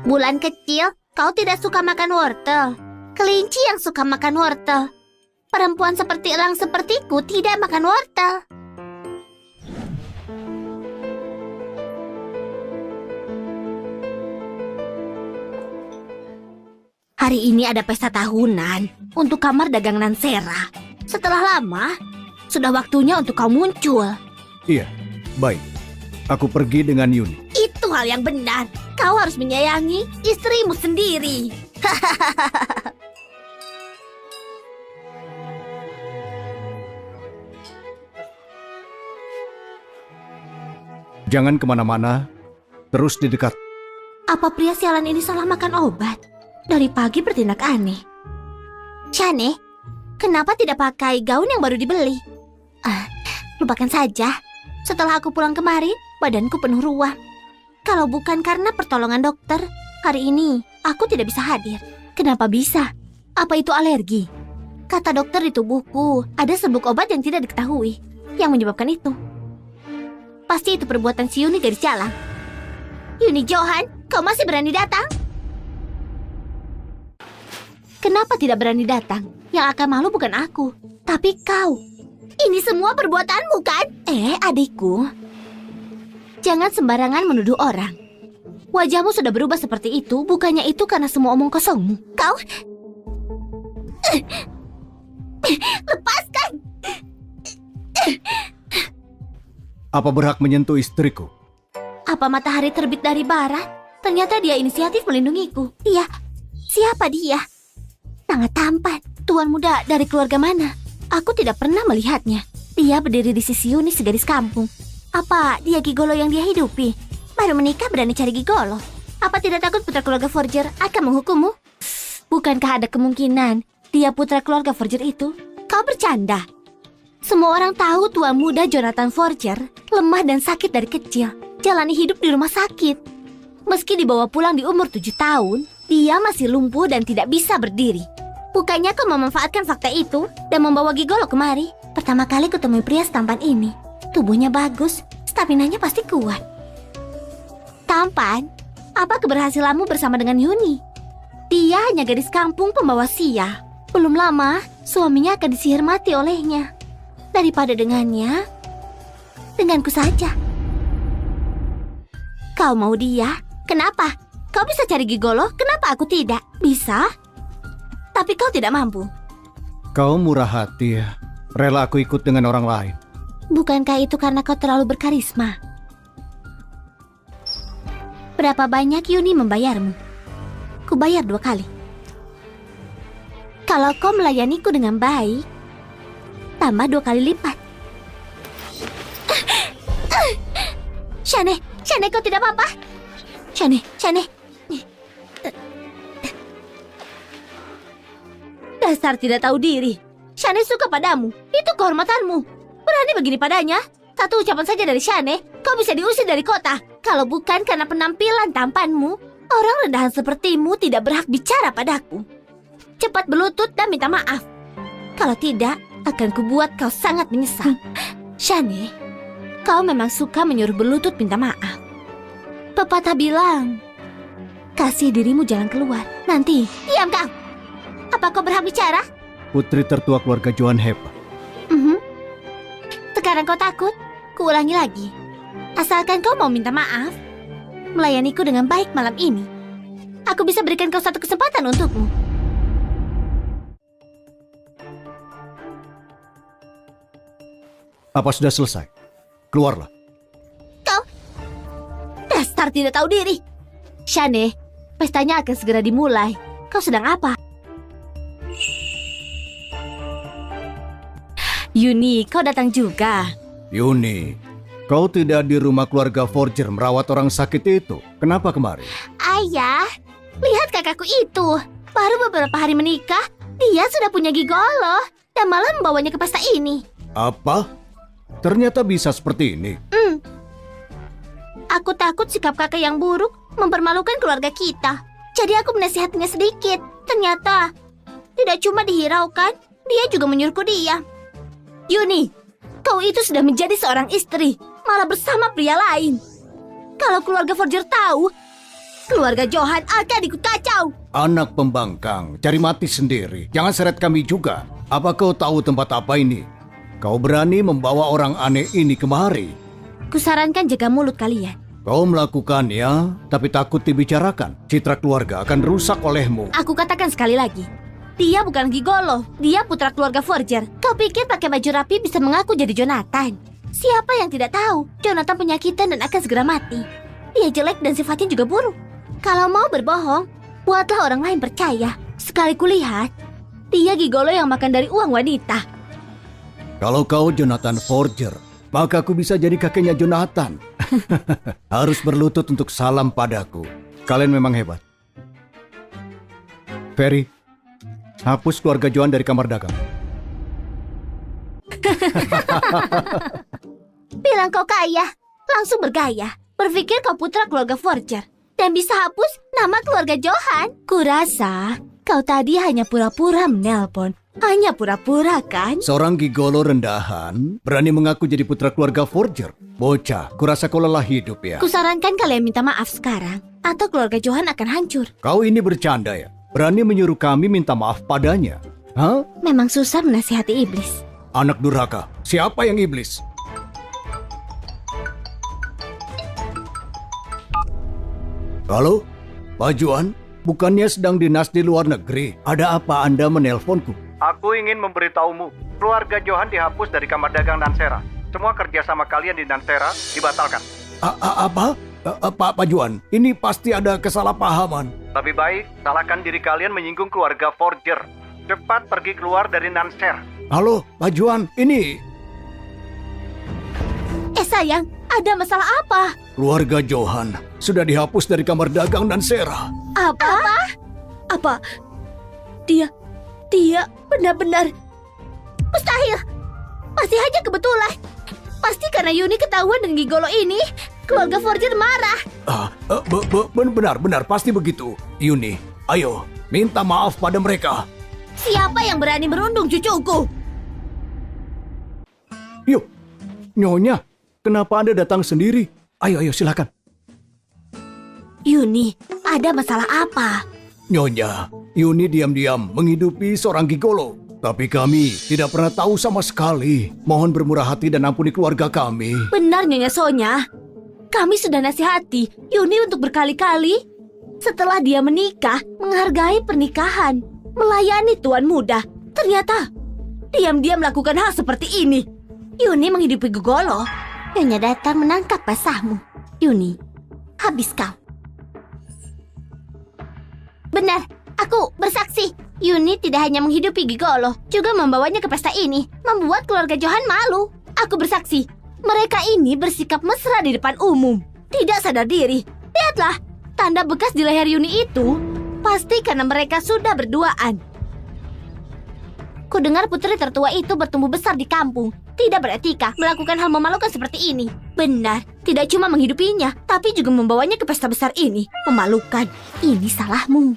Bulan kecil, kau tidak suka makan wortel. Kelinci yang suka makan wortel. Perempuan seperti elang sepertiku tidak makan wortel. Hari ini ada pesta tahunan untuk kamar dagang Nansera. Setelah lama, sudah waktunya untuk kau muncul. Iya, baik. Aku pergi dengan Yuni. Itu hal yang benar. Kau harus menyayangi istrimu sendiri. Jangan kemana-mana, terus di dekat. Apa pria sialan ini salah makan obat? Dari pagi bertindak aneh. Shane, kenapa tidak pakai gaun yang baru dibeli? Lupakan saja. Setelah aku pulang kemarin, badanku penuh ruam. Kalau bukan karena pertolongan dokter, hari ini aku tidak bisa hadir. Kenapa bisa? Apa itu alergi? Kata dokter di tubuhku, ada serbuk obat yang tidak diketahui yang menyebabkan itu. Pasti itu perbuatan si Yuni gadis jalan. Yuni Johan, kau masih berani datang? Kenapa tidak berani datang? Yang akan malu bukan aku, tapi kau. Ini semua perbuatanmu kan? Adikku. Jangan sembarangan menuduh orang. Wajahmu sudah berubah seperti itu, bukannya itu karena semua omong kosongmu. Kau... Lepaskan! Apa berhak menyentuh istriku? Apa matahari terbit dari barat? Ternyata dia inisiatif melindungiku. Dia... Siapa dia? Sangat tampan. Tuan muda dari keluarga mana? Aku tidak pernah melihatnya. Dia berdiri di sisi Yuni segadis kampung. Apa dia gigolo yang dia hidupi? Baru menikah berani cari gigolo. Apa tidak takut putra keluarga Forger akan menghukummu? Bukankah ada kemungkinan dia putra keluarga Forger itu? Kau bercanda. Semua orang tahu tuan muda Jonathan Forger lemah dan sakit dari kecil. Jalani hidup di rumah sakit. Meski dibawa pulang di umur 7 tahun, dia masih lumpuh dan tidak bisa berdiri. Bukannya kau memanfaatkan fakta itu dan membawa gigolo kemari? Pertama kali kutemui pria setampan ini. Tubuhnya bagus, staminanya pasti kuat. Tampan? Apa keberhasilanmu bersama dengan Yuni? Dia hanya gadis kampung pembawa sia. Belum lama, suaminya akan disihir mati olehnya. Daripada dengannya, denganku saja. Kau mau dia? Kenapa? Kau bisa cari gigolo, kenapa aku tidak? Bisa? Tapi kau tidak mampu. Kau murah hati ya. Rela aku ikut dengan orang lain. Bukankah itu karena kau terlalu berkarisma? Berapa banyak Yuni membayarmu? Ku bayar 2 kali. Kalau kau melayaniku dengan baik, tambah 2 kali lipat. Shane, kau tidak apa-apa? Shane. Dasar tidak tahu diri. Shane suka padamu. Itu kehormatanmu. Berani begini padanya? Satu ucapan saja dari Shane, kau bisa diusir dari kota. Kalau bukan karena penampilan tampanmu, orang rendahan sepertimu tidak berhak bicara padaku. Cepat berlutut dan minta maaf. Kalau tidak, akan kubuat kau sangat menyesal. Shane, kau memang suka menyuruh berlutut minta maaf. Pepatah bilang, kasih dirimu jalan keluar. Nanti, diam kau. Apa kau berhak bicara? Putri tertua keluarga Johan hebat. Sekarang kau takut? Kuulangi lagi. Asalkan kau mau minta maaf, melayaniku dengan baik malam ini, aku bisa berikan kau satu kesempatan untukmu. Apa sudah selesai? Keluarlah. Kau dasar tidak tahu diri. Shane, pestanya akan segera dimulai. Kau sedang apa? Yuni, kau datang juga. Yuni, kau tidak di rumah keluarga Forger merawat orang sakit itu. Kenapa kemari? Ayah, lihat kakakku itu. Baru beberapa hari menikah, dia sudah punya gigolo dan malah membawanya ke pesta ini. Apa? Ternyata bisa seperti ini. Aku takut sikap kakak yang buruk mempermalukan keluarga kita. Jadi aku menasihatinya sedikit. Ternyata tidak cuma dihiraukan, dia juga menyuruhku diam. Yuni, kau itu sudah menjadi seorang istri, malah bersama pria lain. Kalau keluarga Forger tahu, keluarga Johan akan ikut kacau. Anak pembangkang, cari mati sendiri. Jangan seret kami juga. Apa kau tahu tempat apa ini? Kau berani membawa orang aneh ini kemari. Kusarankan jaga mulut kalian. Kau melakukannya, tapi takut dibicarakan. Citra keluarga akan rusak olehmu. Aku katakan sekali lagi. Dia bukan gigolo, dia putra keluarga forger. Kau pikir pakai baju rapi bisa mengaku jadi Jonathan? Siapa yang tidak tahu? Jonathan penyakitan dan akan segera mati. Dia jelek dan sifatnya juga buruk. Kalau mau berbohong, buatlah orang lain percaya. Sekali kulihat, dia gigolo yang makan dari uang wanita. Kalau kau Jonathan Forger, maka aku bisa jadi kakeknya Jonathan. Harus berlutut untuk salam padaku. Kalian memang hebat. Ferry, hapus keluarga Johan dari kamar dagang. Bilang kau kaya, langsung bergaya. Berpikir kau putra keluarga forger dan bisa hapus nama keluarga Johan. Kurasa kau tadi hanya pura-pura menelpon. Hanya pura-pura kan? Seorang gigolo rendahan berani mengaku jadi putra keluarga forger. Bocah, kurasa kau lelah hidup ya. Kusarankan kalian minta maaf sekarang, atau keluarga Johan akan hancur. Kau ini bercanda ya? Berani menyuruh kami minta maaf padanya? Hah? Memang susah menasihati iblis. Anak durhaka, siapa yang iblis? Halo, Pak Juan? Bukannya sedang dinas di luar negeri? Ada apa Anda menelponku? Aku ingin memberitahumu, keluarga Johan dihapus dari kamar dagang Nansera. Semua kerjasama kalian di Nansera dibatalkan. Apa? Pak Juan, ini pasti ada kesalahpahaman. Lebih baik salahkan diri kalian menyinggung keluarga forger. Cepat pergi keluar dari Nansera. Halo, Pak Juan, ini... Sayang, ada masalah apa? Keluarga Johan sudah dihapus dari kamar dagang Nansera. Apa? Dia benar-benar Mustahil. Pasti hanya kebetulan. Pasti karena Yuni ketahuan dengan gigolo ini, keluarga forger marah. Benar, pasti begitu. Yuni, ayo, minta maaf pada mereka. Siapa yang berani merundung cucuku? Yuk, Nyonya, kenapa Anda datang sendiri? Ayo, silakan. Yuni, ada masalah apa? Nyonya, Yuni diam-diam menghidupi seorang gigolo. Tapi kami tidak pernah tahu sama sekali. Mohon bermurah hati dan ampuni keluarga kami. Benar, Nyonya Sonya. Kami sudah nasihati Yuni untuk berkali-kali. Setelah dia menikah, menghargai pernikahan, melayani tuan muda. Ternyata, diam-diam melakukan hal seperti ini. Yuni menghidupi gigolo. Nyonya datang menangkap basahmu. Yuni, habis kau. Benar, aku bersaksi. Yuni tidak hanya menghidupi gigolo, juga membawanya ke pesta ini, membuat keluarga Johan malu. Aku bersaksi, mereka ini bersikap mesra di depan umum. Tidak sadar diri. Lihatlah, tanda bekas di leher Yuni itu pasti karena mereka sudah berduaan. Kudengar putri tertua itu bertumbuh besar di kampung. Tidak beretika melakukan hal memalukan seperti ini. Benar, tidak cuma menghidupinya, tapi juga membawanya ke pesta besar ini. Memalukan. Ini salahmu.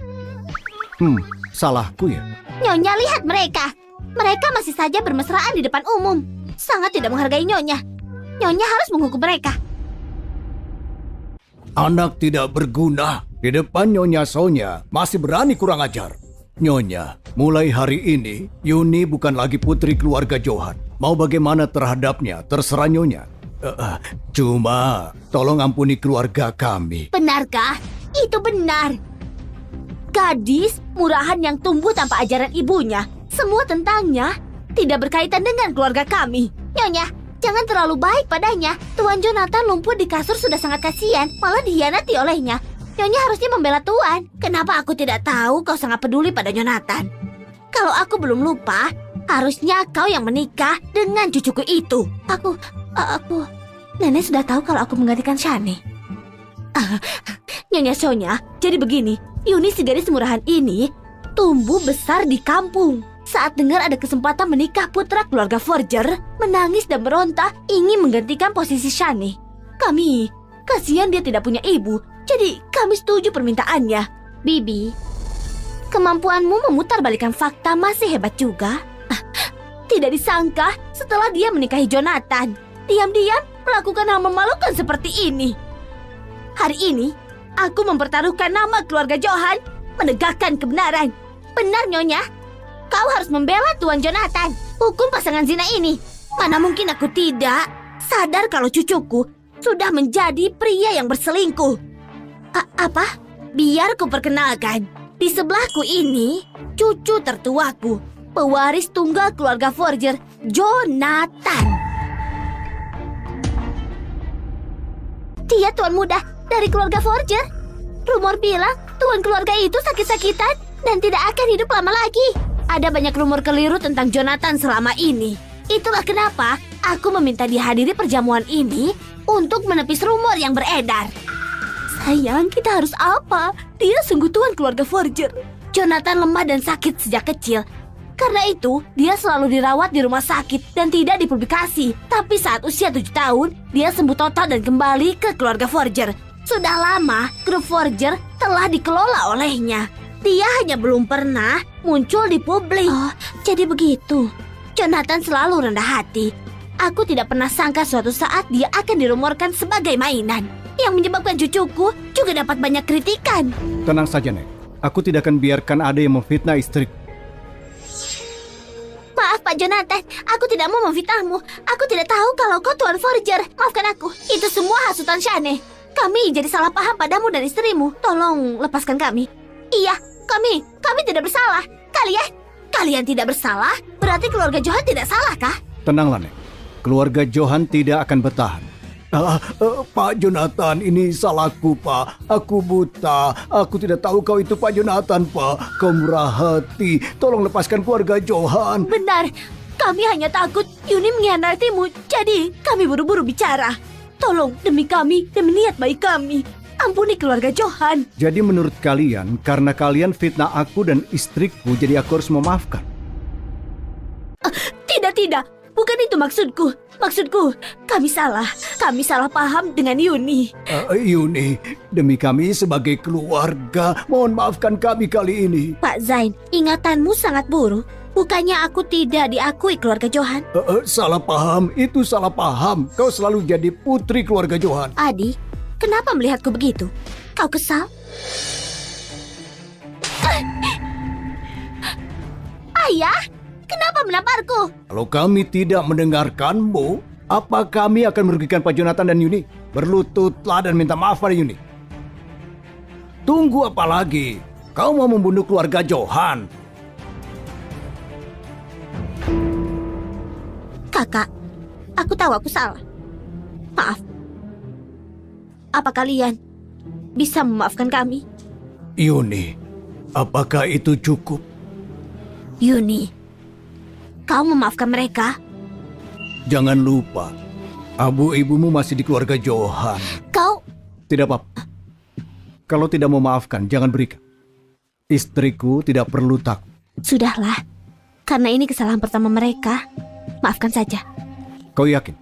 Salahku ya? Nyonya, lihat mereka. Mereka masih saja bermesraan di depan umum. Sangat tidak menghargai Nyonya. Nyonya harus menghukum mereka. Anak tidak berguna. Di depan Nyonya Sonya masih berani kurang ajar. Nyonya, mulai hari ini Yuni bukan lagi putri keluarga Johan. Mau bagaimana terhadapnya terserah Nyonya. Cuma tolong ampuni keluarga kami. Benarkah? Itu benar. Gadis murahan yang tumbuh tanpa ajaran ibunya. Semua tentangnya tidak berkaitan dengan keluarga kami. Nyonya, jangan terlalu baik padanya. Tuan Jonathan lumpuh di kasur sudah sangat kasihan, malah dihianati olehnya. Nyonya harusnya membela Tuan. Kenapa aku tidak tahu kau sangat peduli pada Jonathan? Kalau aku belum lupa, harusnya kau yang menikah dengan cucuku itu. Aku... Nenek sudah tahu kalau aku menggantikan Shani. Nyonya Sonya, jadi begini. Yuni si gadis murahan ini tumbuh besar di kampung. Saat dengar ada kesempatan menikah putra keluarga forger, menangis dan meronta ingin menggantikan posisi Shani. Kami, kasihan dia tidak punya ibu, jadi kami setuju permintaannya. Bibi, kemampuanmu memutarbalikkan fakta masih hebat juga. Tidak disangka setelah dia menikahi Jonathan, diam-diam melakukan hal memalukan seperti ini. Hari ini, Aku mempertaruhkan nama keluarga Johan, menegakkan kebenaran. Benar, Nyonya. Kau harus membela Tuan Jonathan. Hukum pasangan zina ini. Mana mungkin aku tidak sadar kalau cucuku sudah menjadi pria yang berselingkuh. Apa? Biar ku perkenalkan. Di sebelahku ini, cucu tertuaku, pewaris tunggal keluarga Forger, Jonathan. Dia tuan muda dari keluarga Forger. Rumor bilang tuan keluarga itu sakit-sakitan dan tidak akan hidup lama lagi. Ada banyak rumor keliru tentang Jonathan selama ini. Itulah kenapa aku meminta dihadiri perjamuan ini untuk menepis rumor yang beredar. Sayang, kita harus apa? Dia sungguh tuan keluarga Forger. Jonathan lemah dan sakit sejak kecil. Karena itu, dia selalu dirawat di rumah sakit dan tidak dipublikasi. Tapi saat usia 7 tahun, dia sembuh total dan kembali ke keluarga Forger. Sudah lama, grup Forger telah dikelola olehnya. Dia hanya belum pernah muncul di publik. Oh, jadi begitu. Jonathan selalu rendah hati. Aku tidak pernah sangka suatu saat dia akan dirumorkan sebagai mainan, yang menyebabkan cucuku juga dapat banyak kritikan. Tenang saja, Nek. Aku tidak akan biarkan ada yang memfitnah istriku. Maaf, Pak Jonathan. Aku tidak mau memfitnahmu. Aku tidak tahu kalau kau Tuan Forger. Maafkan aku. Itu semua hasutan Shane. Kami jadi salah paham padamu dan istrimu. Tolong lepaskan kami. Iya, kami tidak bersalah. Kalian tidak bersalah? Berarti keluarga Johan tidak salah, kah? Tenanglah, Nek. Keluarga Johan tidak akan bertahan. Pak Jonathan, ini salahku, Pak. Aku buta. Aku tidak tahu kau itu Pak Jonathan, Pak. Kau murah hati. Tolong lepaskan keluarga Johan. Benar, kami hanya takut Yuni mengkhianatimu. Jadi kami buru-buru bicara. Tolong, demi kami, demi niat baik kami, ampuni keluarga Johan. Jadi menurut kalian, karena kalian fitnah aku dan istriku, jadi aku harus memaafkan? Tidak. Bukan itu maksudku. Kami salah paham dengan Yuni. Yuni, demi kami sebagai keluarga, mohon maafkan kami kali ini. Pak Zain, ingatanmu sangat buruk. Bukannya aku tidak diakui keluarga Johan? Salah paham, itu salah paham. Kau selalu jadi putri keluarga Johan. Adi, kenapa melihatku begitu? Kau kesal? Ayah, kenapa menamparku? Kalau kami tidak mendengarkanmu, apa kami akan merugikan Pak Jonathan dan Yuni? Berlututlah dan minta maaf pada Yuni. Tunggu apa lagi? Kau mau membunuh keluarga Johan? Kakak, aku tahu aku salah. Maaf. Apa kalian bisa memaafkan kami? Yuni, apakah itu cukup? Yuni, kau memaafkan mereka? Jangan lupa, ibumu masih di keluarga Johan. Kau... Tidak apa-apa. Kalau tidak memaafkan, jangan berikan. Istriku tidak perlu takut. Sudahlah, karena ini kesalahan pertama mereka. Maafkan saja. Kau yakin?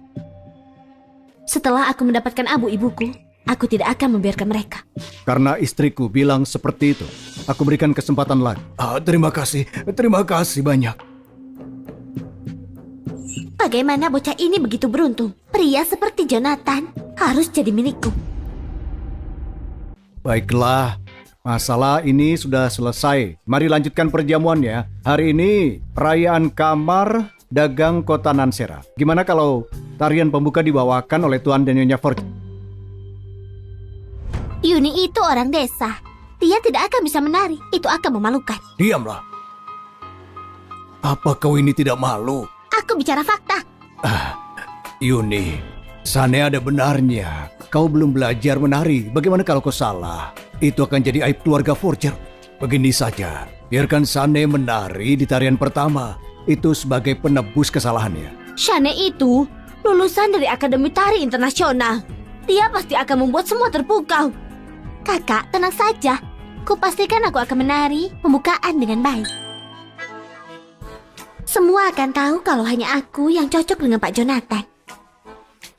Setelah aku mendapatkan abu ibuku, aku tidak akan membiarkan mereka. Karena istriku bilang seperti itu, aku berikan kesempatan lagi. Terima kasih banyak. Bagaimana bocah ini begitu beruntung? Pria seperti Jonathan harus jadi milikku. Baiklah, masalah ini sudah selesai. Mari lanjutkan perjamuannya. Hari ini perayaan Kamar Dagang Kota Nansera. Gimana kalau tarian pembuka dibawakan oleh Tuan dan Nyonya Forger? Yuni itu orang desa. Dia tidak akan bisa menari. Itu akan memalukan. Diamlah. Apa kau ini tidak malu? Aku bicara fakta. Yuni, Shane ada benarnya. Kau belum belajar menari. Bagaimana kalau kau salah? Itu akan jadi aib keluarga Forger. Begini saja, biarkan Shane menari di tarian pertama. Itu sebagai penebus kesalahannya. Shane itu lulusan dari Akademi Tari Internasional. Dia pasti akan membuat semua terpukau. Kakak, tenang saja. Kupastikan aku akan menari pembukaan dengan baik. Semua akan tahu kalau hanya aku yang cocok dengan Pak Jonathan.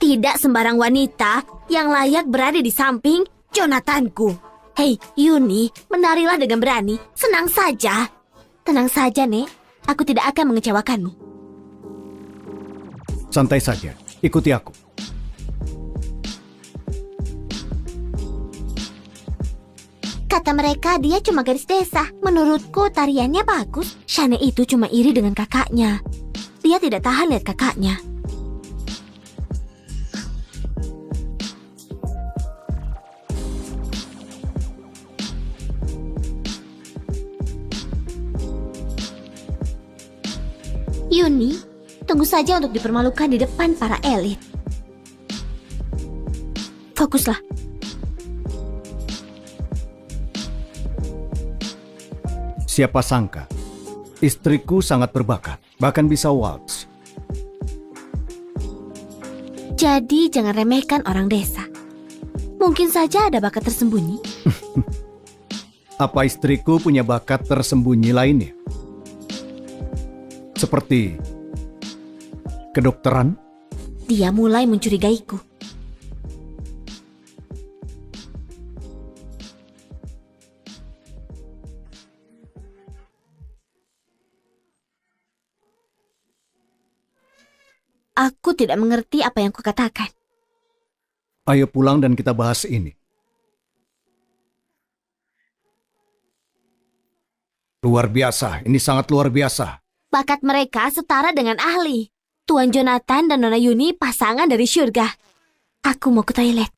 Tidak sembarang wanita yang layak berada di samping Jonathanku. Hei, Yuni, menarilah dengan berani. Senang saja. Tenang saja, Nek. Aku tidak akan mengecewakanmu. Santai saja, ikuti aku. Kata mereka dia cuma gadis desa. Menurutku tariannya bagus. Shane itu cuma iri dengan kakaknya. Dia tidak tahan lihat kakaknya. Yuni, tunggu saja untuk dipermalukan di depan para elit. Fokuslah. Siapa sangka, istriku sangat berbakat, bahkan bisa waltz. Jadi jangan remehkan orang desa. Mungkin saja ada bakat tersembunyi. Apa istriku punya bakat tersembunyi lainnya? Seperti kedokteran? Dia mulai mencurigaiku. Aku tidak mengerti apa yang kukatakan. Ayo pulang dan kita bahas ini. Luar biasa, ini sangat luar biasa. Bakat mereka setara dengan ahli. Tuan Jonathan dan Nona Yuni pasangan dari surga. Aku mau ke toilet.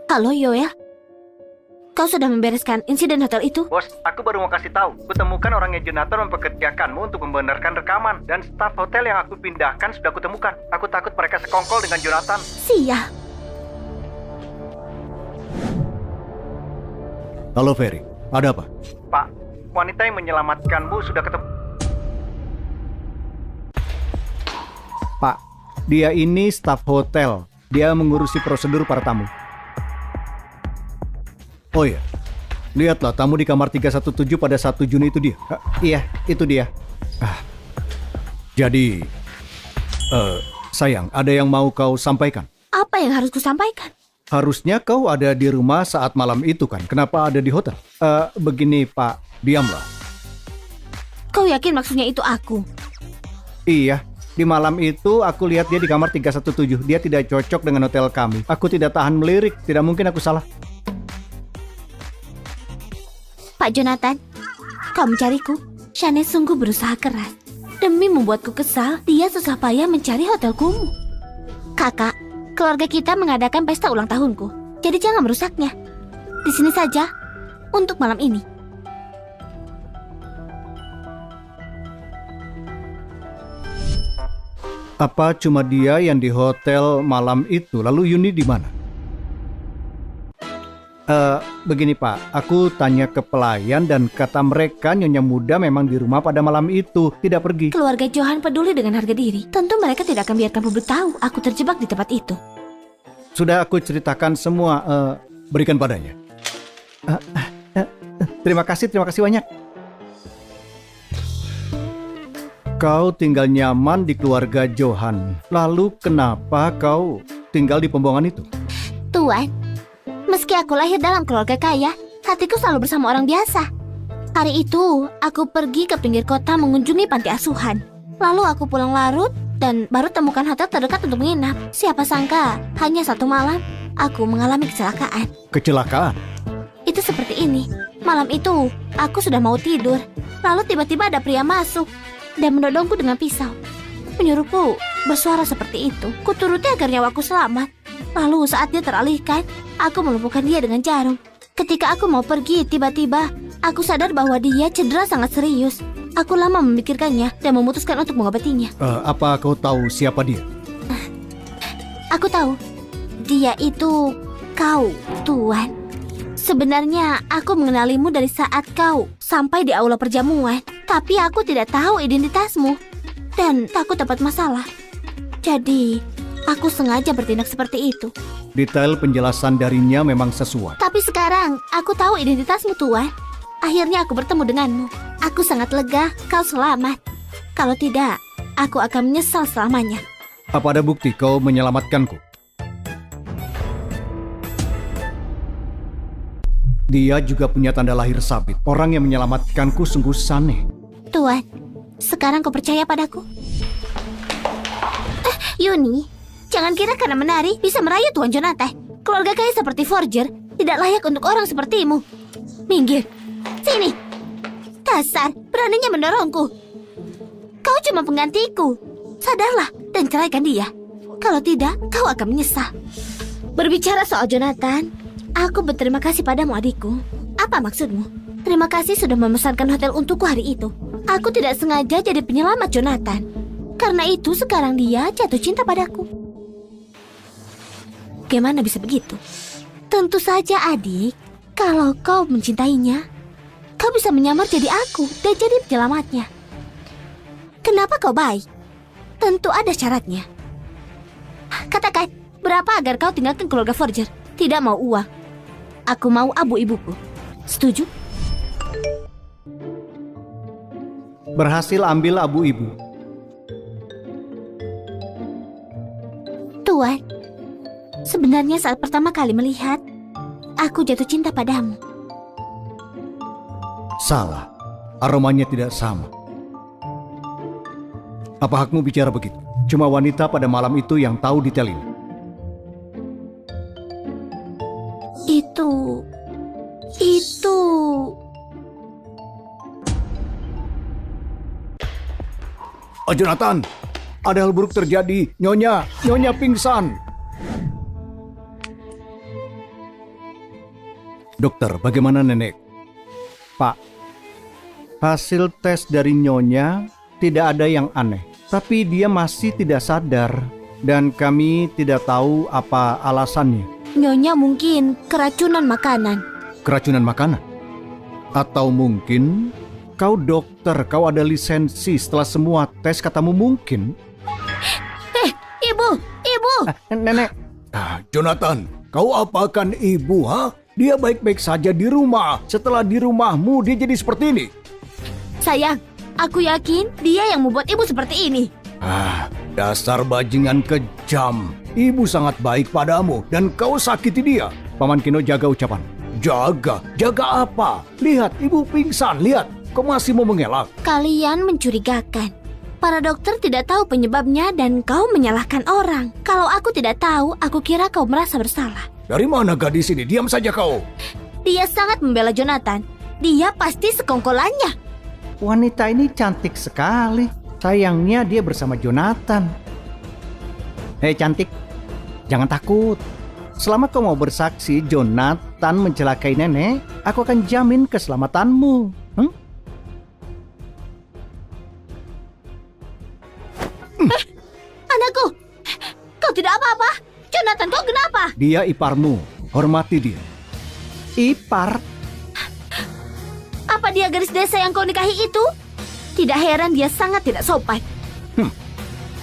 Halo Yoel, kau sudah membereskan insiden hotel itu? Bos, aku baru mau kasih tahu. Kutemukan orangnya Jonathan mempekerjakanmu untuk membenarkan rekaman. Dan staf hotel yang aku pindahkan sudah kutemukan. Aku takut mereka sekongkol dengan Jonathan. Siap. Halo Ferry, ada apa? Pak, wanita yang menyelamatkanmu sudah ketemu. Pak, dia ini staf hotel. Dia mengurusi prosedur para tamu. Oh iya, lihatlah tamu di kamar 317 pada 1 Juni itu dia. Iya, itu dia. Jadi, sayang, ada yang mau kau sampaikan? Apa yang harus kusampaikan? Harusnya kau ada di rumah saat malam itu kan? Kenapa ada di hotel? Begini Pak, diamlah. Kau yakin maksudnya itu aku? Iya, di malam itu aku lihat dia di kamar 317. Dia tidak cocok dengan hotel kami. Aku tidak tahan melirik, tidak mungkin aku salah. Pak Jonathan, kau mencariku. Shane sungguh berusaha keras. Demi membuatku kesal, dia susah payah mencari hotel kumuh. Kakak, keluarga kita mengadakan pesta ulang tahunku. Jadi jangan merusaknya. Di sini saja, untuk malam ini. Apa cuma dia yang di hotel malam itu? Lalu Yuni di mana? Begini Pak, aku tanya ke pelayan dan kata mereka Nyonya Muda memang di rumah pada malam itu, tidak pergi. Keluarga Johan peduli dengan harga diri. Tentu mereka tidak akan biarkan publik tahu aku terjebak di tempat itu. Sudah aku ceritakan semua, berikan padanya. Terima kasih banyak. Kau tinggal nyaman di keluarga Johan. Lalu kenapa kau tinggal di pembuangan itu? Tuan, meski aku lahir dalam keluarga kaya, hatiku selalu bersama orang biasa. Hari itu, aku pergi ke pinggir kota mengunjungi panti asuhan. Lalu aku pulang larut dan baru temukan hotel terdekat untuk menginap. Siapa sangka, hanya satu malam, aku mengalami kecelakaan. Kecelakaan? Itu seperti ini. Malam itu, aku sudah mau tidur. Lalu tiba-tiba ada pria masuk dan menodongku dengan pisau. Menyuruhku bersuara seperti itu. Kuturuti agar nyawaku selamat. Lalu saat dia teralihkan, aku melumpuhkan dia dengan jarum. Ketika aku mau pergi, tiba-tiba aku sadar bahwa dia cedera sangat serius. Aku lama memikirkannya dan memutuskan untuk mengobatinya. Apa kau tahu siapa dia? Aku tahu. Dia itu kau, Tuan. Sebenarnya aku mengenalimu dari saat kau sampai di aula perjamuan. Tapi aku tidak tahu identitasmu dan takut dapat masalah. Jadi, aku sengaja bertindak seperti itu. Detail penjelasan darinya memang sesuai. Tapi sekarang, aku tahu identitasmu, Tuan. Akhirnya aku bertemu denganmu. Aku sangat lega kau selamat. Kalau tidak, aku akan menyesal selamanya. Apa ada bukti kau menyelamatkanku? Dia juga punya tanda lahir sabit. Orang yang menyelamatkanku sungguh aneh. Tuan, Sekarang kau percaya padaku? Yuni, jangan kira karena menari bisa merayu Tuan Jonathan. Keluarga kaya seperti Forger tidak layak untuk orang sepertimu. Minggir, sini. Dasar, beraninya mendorongku. Kau cuma penggantiku. Sadarlah dan ceraikan dia. Kalau tidak, kau akan menyesal. Berbicara soal Jonathan, aku berterima kasih padamu adikku. Apa maksudmu? Terima kasih sudah memesankan hotel untukku hari itu. Aku tidak sengaja jadi penyelamat Jonathan. Karena itu sekarang dia jatuh cinta padaku. Bagaimana bisa begitu? Tentu saja adik. Kalau kau mencintainya, kau bisa menyamar jadi aku dan jadi penyelamatnya. Kenapa kau baik? Tentu ada syaratnya. Katakan, berapa agar kau tinggalkan keluarga Forger? Tidak mau uang. Aku mau abu ibuku. Setuju? Berhasil ambil abu ibu. Tuan, sebenarnya saat pertama kali melihat, aku jatuh cinta padamu. Salah, aromanya tidak sama. Apa hakmu bicara begitu? Cuma wanita pada malam itu yang tahu detail ini. Itu... Oh, Jonathan, ada hal buruk terjadi. Nyonya pingsan. Dokter, bagaimana nenek? Pak, hasil tes dari Nyonya tidak ada yang aneh. Tapi dia masih tidak sadar. Dan kami tidak tahu apa alasannya. Nyonya mungkin keracunan makanan. Keracunan makanan? Atau mungkin kau dokter, kau ada lisensi setelah semua tes katamu mungkin. Ibu! Nenek. Jonathan, kau apakan ibu, ha? Dia baik-baik saja di rumah. Setelah di rumahmu, dia jadi seperti ini. Sayang, aku yakin dia yang membuat ibu seperti ini. Dasar bajingan kejam. Ibu sangat baik padamu dan kau sakiti dia. Paman Kino, jaga ucapan. Jaga apa? Lihat, ibu pingsan, lihat. Kau masih mau mengelak. Kalian mencurigakan. Para dokter tidak tahu penyebabnya dan kau menyalahkan orang. Kalau aku tidak tahu, aku kira kau merasa bersalah. Dari mana gadis ini? Diam saja kau. Dia sangat membela Jonathan. Dia pasti sekongkolannya. Wanita ini cantik sekali. Sayangnya dia bersama Jonathan. Hei cantik, jangan takut. Selama kau mau bersaksi Jonathan mencelakai nenek, aku akan jamin keselamatanmu. Anakku, kau tidak apa-apa. Jonathan, kau kenapa? Dia iparmu, hormati dia. Ipar? Apa dia gadis desa yang kau nikahi itu? Tidak heran dia sangat tidak sopan.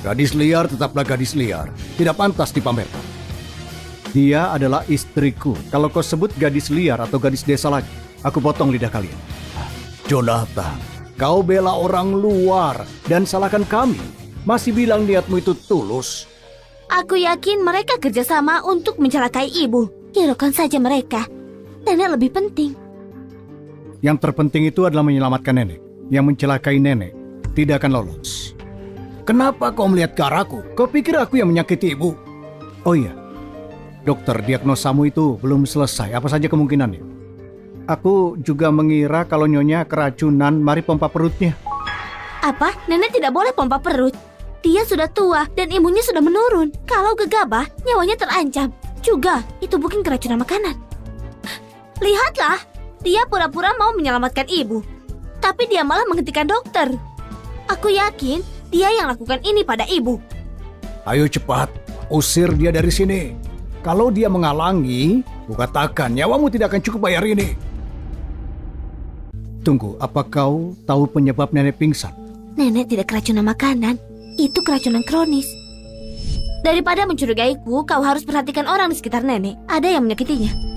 Gadis liar tetaplah gadis liar. Tidak pantas dipamerkan. Dia adalah istriku. Kalau kau sebut gadis liar atau gadis desa lagi, aku potong lidah kalian. Jonathan, kau bela orang luar dan salahkan kami. Masih bilang niatmu itu tulus. Aku yakin mereka kerjasama untuk mencelakai ibu. Hiraukan saja mereka. Nenek lebih penting. Yang terpenting itu adalah menyelamatkan nenek. Yang mencelakai nenek tidak akan lolos. Kenapa kau melihat ke arahku? Kau pikir aku yang menyakiti ibu? Oh iya, dokter, diagnosamu itu belum selesai. Apa saja kemungkinannya? Aku juga mengira kalau Nyonya keracunan. Mari pompa perutnya. Apa? Nenek tidak boleh pompa perut. Dia sudah tua dan imunnya sudah menurun. Kalau gegabah, nyawanya terancam. Juga, itu bukan keracunan makanan. Lihatlah, dia pura-pura mau menyelamatkan ibu. Tapi dia malah menghentikan dokter. Aku yakin dia yang lakukan ini pada ibu. Ayo cepat, usir dia dari sini. Kalau dia menghalangi, kukatakan nyawamu tidak akan cukup bayar ini. Tunggu, apa kau tahu penyebab nenek pingsan? Nenek tidak keracunan makanan. Itu keracunan kronis. Daripada mencurigaiku, kau harus perhatikan orang di sekitar nenek. Ada yang menyakitinya.